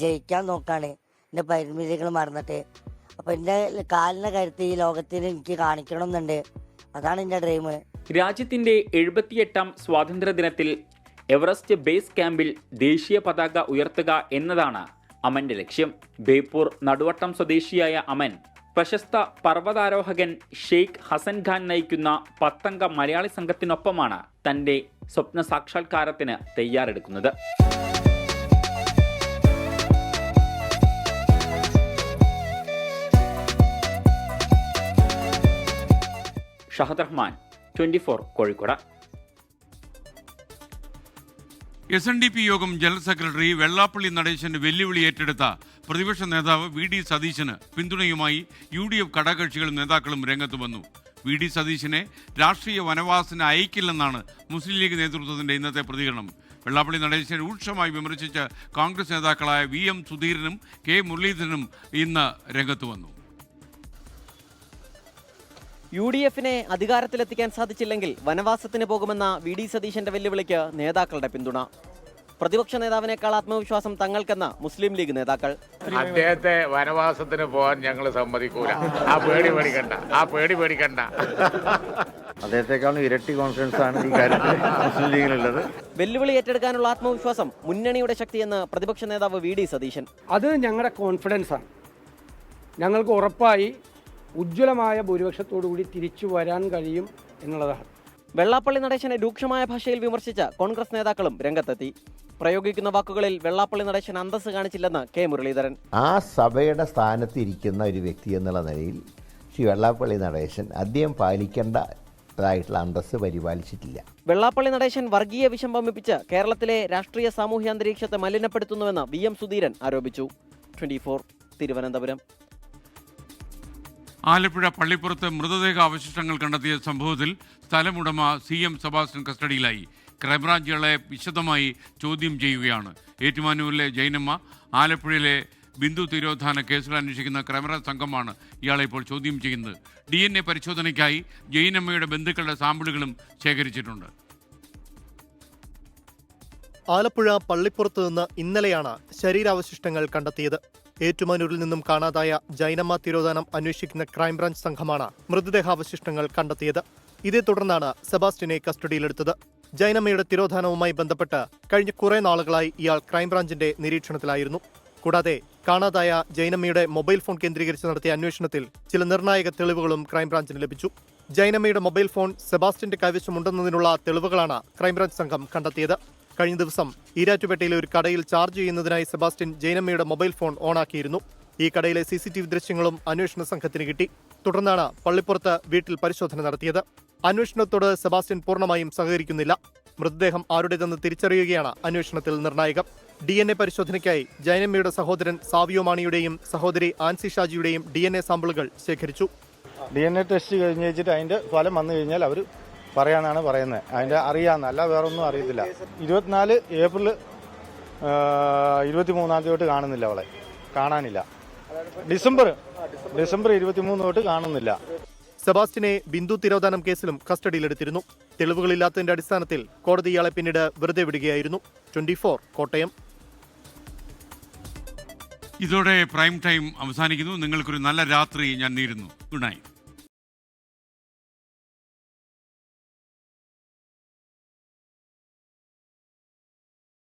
ജയിക്കാൻ നോക്കാണ് എൻ്റെ പരിമിതികൾ മറന്നിട്ട്. അപ്പോൾ എൻ്റെ കാലിൻ്റെ കരുത്ത് ഈ ലോകത്തിന് എനിക്ക് കാണിക്കണം എന്നുണ്ട്. അതാണ് എൻ്റെ ഡ്രീം. രാജ്യത്തിന്റെ 78ാം സ്വാതന്ത്ര്യദിനത്തിൽ എവറസ്റ്റ് ബേസ് ക്യാമ്പിൽ ദേശീയ പതാക ഉയർത്തുക എന്നതാണ് അമന്റെ ലക്ഷ്യം. ബേപ്പൂർ നടുവട്ടം സ്വദേശിയായ അമൻ പ്രശസ്ത പർവ്വതാരോഹകൻ ഷെയ്ഖ് ഹസൻ ഖാൻ നയിക്കുന്ന 10-അംഗ മലയാളി സംഘത്തിനൊപ്പമാണ് തന്റെ സ്വപ്ന സാക്ഷാത്കാരത്തിന് തയ്യാറെടുക്കുന്നത്. ഷഹദ് റഹ്മാൻ, 24 കോഴിക്കോട്. SNDP യോഗം ജനറൽ സെക്രട്ടറി വെള്ളാപ്പള്ളി നടേശന് വെല്ലുവിളി ഏറ്റെടുത്ത പ്രതിപക്ഷ നേതാവ് VD സതീശന് പിന്തുണയുമായി UDF ഘടകകക്ഷികളും നേതാക്കളും രംഗത്ത് വന്നു. VD സതീശനെ രാഷ്ട്രീയ വനവാസത്തിന് അയക്കില്ലെന്നാണ് മുസ്ലിം ലീഗ് നേതൃത്വത്തിന്റെ ഇന്നത്തെ പ്രതികരണം. വെള്ളാപ്പള്ളി നടേശനെ രൂക്ഷമായി വിമർശിച്ച കോൺഗ്രസ് നേതാക്കളായ VM സുധീരനും K മുരളീധരനും ഇന്ന് രംഗത്ത് വന്നു. UDF-നെ അധികാരത്തിലെത്തിക്കാൻ സാധിച്ചില്ലെങ്കിൽ വനവാസത്തിന് പോകുമെന്ന VD സതീശന്റെ വെല്ലുവിളിക്ക് നേതാക്കളുടെ പിന്തുണ. പ്രതിപക്ഷ നേതാവിനേക്കാൾ ആത്മവിശ്വാസം തങ്ങൾക്കെന്ന മുസ്ലിം ലീഗ് നേതാക്കൾ. അദ്ദേഹത്തെ വനവാസത്തിന് പോകാൻ ഞങ്ങൾ സമ്മതിക്കൂല. ആ പേടി പേടിക്കണ്ട. അദ്ദേഹത്തെക്കാളും ഇരട്ടി കോൺഫിഡൻസ് ആണ് ഈ കാര്യത്തിൽ മുസ്ലിം ലീഗിലുള്ളത്. വെല്ലുവിളി ഏറ്റെടുക്കാനുള്ള ആത്മവിശ്വാസം മുന്നണിയുടെ ശക്തിയെന്ന് പ്രതിപക്ഷ നേതാവ് VD സതീശൻ. അത് ഞങ്ങളുടെ കോൺഫിഡൻസ് ആണ്. ഞങ്ങൾക്ക് ഉറപ്പായി ഉജ്ജ്വലമായ ഭൂരിപക്ഷത്തോടുകൂടി തിരിച്ചു വരാൻ കഴിയും എന്നുള്ളതാണ്. വെള്ളാപ്പള്ളി നടേശനെ രൂക്ഷമായ ഭാഷയിൽ വിമർശിച്ച കോൺഗ്രസ് നേതാക്കളും രംഗത്തെത്തി. പ്രയോഗിക്കുന്ന വാക്കുകളിൽ വെള്ളാപ്പള്ളി നടേശൻ അന്തസ്സ് കാണിച്ചില്ലെന്ന് K മുരളീധരൻ. ആ സഭയുടെ സ്ഥാനത്ത് ഇരിക്കുന്ന ഒരു വ്യക്തി എന്നുള്ള നിലയിൽ ശ്രീ വെള്ളാപ്പള്ളി നടേശൻ അദ്ദേഹം പാലിക്കേണ്ടതായിട്ടുള്ള അന്തസ്സ് പരിപാലിച്ചിട്ടില്ല. വെള്ളാപ്പള്ളി നടേശൻ വർഗീയ വിഷം വമിപ്പിച്ച് കേരളത്തിലെ രാഷ്ട്രീയ സാമൂഹ്യ അന്തരീക്ഷത്തെ മലിനപ്പെടുത്തുന്നുവെന്ന് VM സുധീരൻ ആരോപിച്ചു. 24 തിരുവനന്തപുരം. ആലപ്പുഴ പള്ളിപ്പുറത്ത് മൃതദേഹ അവശിഷ്ടങ്ങൾ കണ്ടെത്തിയ സംഭവത്തിൽ സ്ഥലമുടമ CM സെബാസ്റ്റ്യൻ കസ്റ്റഡിയിലായി. ക്രൈംബ്രാഞ്ചുകളെ വിശദമായി ചോദ്യം ചെയ്യുകയാണ്. ഏറ്റുമാനൂരിലെ ജൈനമ്മ, ആലപ്പുഴയിലെ ബിന്ദു തിരോധാന കേസുകൾ അന്വേഷിക്കുന്ന ക്രൈംബ്രാഞ്ച് സംഘമാണ് ഇയാളെ ഇപ്പോൾ ചോദ്യം ചെയ്യുന്നത്. DNA പരിശോധനയ്ക്കായി ജൈനമ്മയുടെ ബന്ധുക്കളുടെ സാമ്പിളുകളും ശേഖരിച്ചിട്ടുണ്ട്. ആലപ്പുഴ പള്ളിപ്പുറത്ത് നിന്ന് ഇന്നലെയാണ് ശരീരാവശിഷ്ടങ്ങൾ കണ്ടെത്തിയത്. ഏറ്റുമാനൂരിൽ നിന്നും കാണാതായ ജൈനമ്മ തിരോധാനം അന്വേഷിക്കുന്ന ക്രൈംബ്രാഞ്ച് സംഘമാണ് മൃതദേഹാവശിഷ്ടങ്ങൾ കണ്ടെത്തിയത്. ഇതേ തുടർന്നാണ് സെബാസ്റ്റ്യനെ കസ്റ്റഡിയിലെടുത്തത്. ജൈനമ്മയുടെ തിരോധാനവുമായി ബന്ധപ്പെട്ട് കഴിഞ്ഞ കുറെ നാളുകളായി ഇയാൾ ക്രൈംബ്രാഞ്ചിന്റെ നിരീക്ഷണത്തിലായിരുന്നു. കൂടാതെ കാണാതായ ജൈനമ്മയുടെ മൊബൈൽ ഫോൺ കേന്ദ്രീകരിച്ച് നടത്തിയ അന്വേഷണത്തിൽ ചില നിർണായക തെളിവുകളും ക്രൈംബ്രാഞ്ചിന് ലഭിച്ചു. ജൈനമ്മയുടെ മൊബൈൽ ഫോൺ സെബാസ്റ്റ്യന്റെ കൈവശമുണ്ടെന്നതിനുള്ള തെളിവുകളാണ് ക്രൈംബ്രാഞ്ച് സംഘം കണ്ടെത്തിയത്. കഴിഞ്ഞ ദിവസം ഈരാറ്റുപേട്ടയിലെ ഒരു കടയിൽ ചാർജ് ചെയ്യുന്നതിനായി സെബാസ്റ്റ്യൻ ജൈനമ്മയുടെ മൊബൈൽ ഫോൺ ഓണാക്കിയിരുന്നു. ഈ കടയിലെ CCTV ദൃശ്യങ്ങളും അന്വേഷണ സംഘത്തിന് കിട്ടി. തുടർന്നാണ് പള്ളിപ്പുറത്ത് വീട്ടിൽ പരിശോധന നടത്തിയത്. അന്വേഷണത്തോട് സെബാസ്റ്റ്യൻ പൂർണ്ണമായും സഹകരിക്കുന്നില്ല. മൃതദേഹം ആരുടേതെന്ന് തിരിച്ചറിയുകയാണ് അന്വേഷണത്തിൽ നിർണായകം. DNA പരിശോധനയ്ക്കായി ജൈനമ്മയുടെ സഹോദരൻ സാവിയോ മാണിയുടെയും സഹോദരി ആൻസി ഷാജിയുടെയും DNA സാമ്പിളുകൾ ശേഖരിച്ചു. DNA ടെസ്റ്റ് കഴിഞ്ഞ് വെച്ചിട്ട് അതിന്റെ ഫലം വന്നു കഴിഞ്ഞാൽ അവർ പറയാനാണ് പറയുന്നത്. അതിന്റെ അറിയാമെന്ന്, അല്ല വേറൊന്നും അറിയത്തില്ല. 24 ഏപ്രിൽ 23 തൊട്ട് കാണുന്നില്ല, അവളെ കാണാനില്ല. ഡിസംബർ 23 തൊട്ട് കാണുന്നില്ല. സെബാസ്റ്റ്യനെ ബിന്ദു തിരോധാനം കേസിലും കസ്റ്റഡിയിലെടുത്തിരുന്നു. തെളിവുകളില്ലാത്തതിന്റെ അടിസ്ഥാനത്തിൽ കോടതി ഇയാളെ പിന്നീട് വെറുതെ വിടുകയായിരുന്നു. 24 കോട്ടയം. ഇതോടെ പ്രൈം ടൈം അവസാനിക്കുന്നു. നിങ്ങൾക്കൊരു നല്ല രാത്രി ഞാൻ നേരുന്നു. Good night.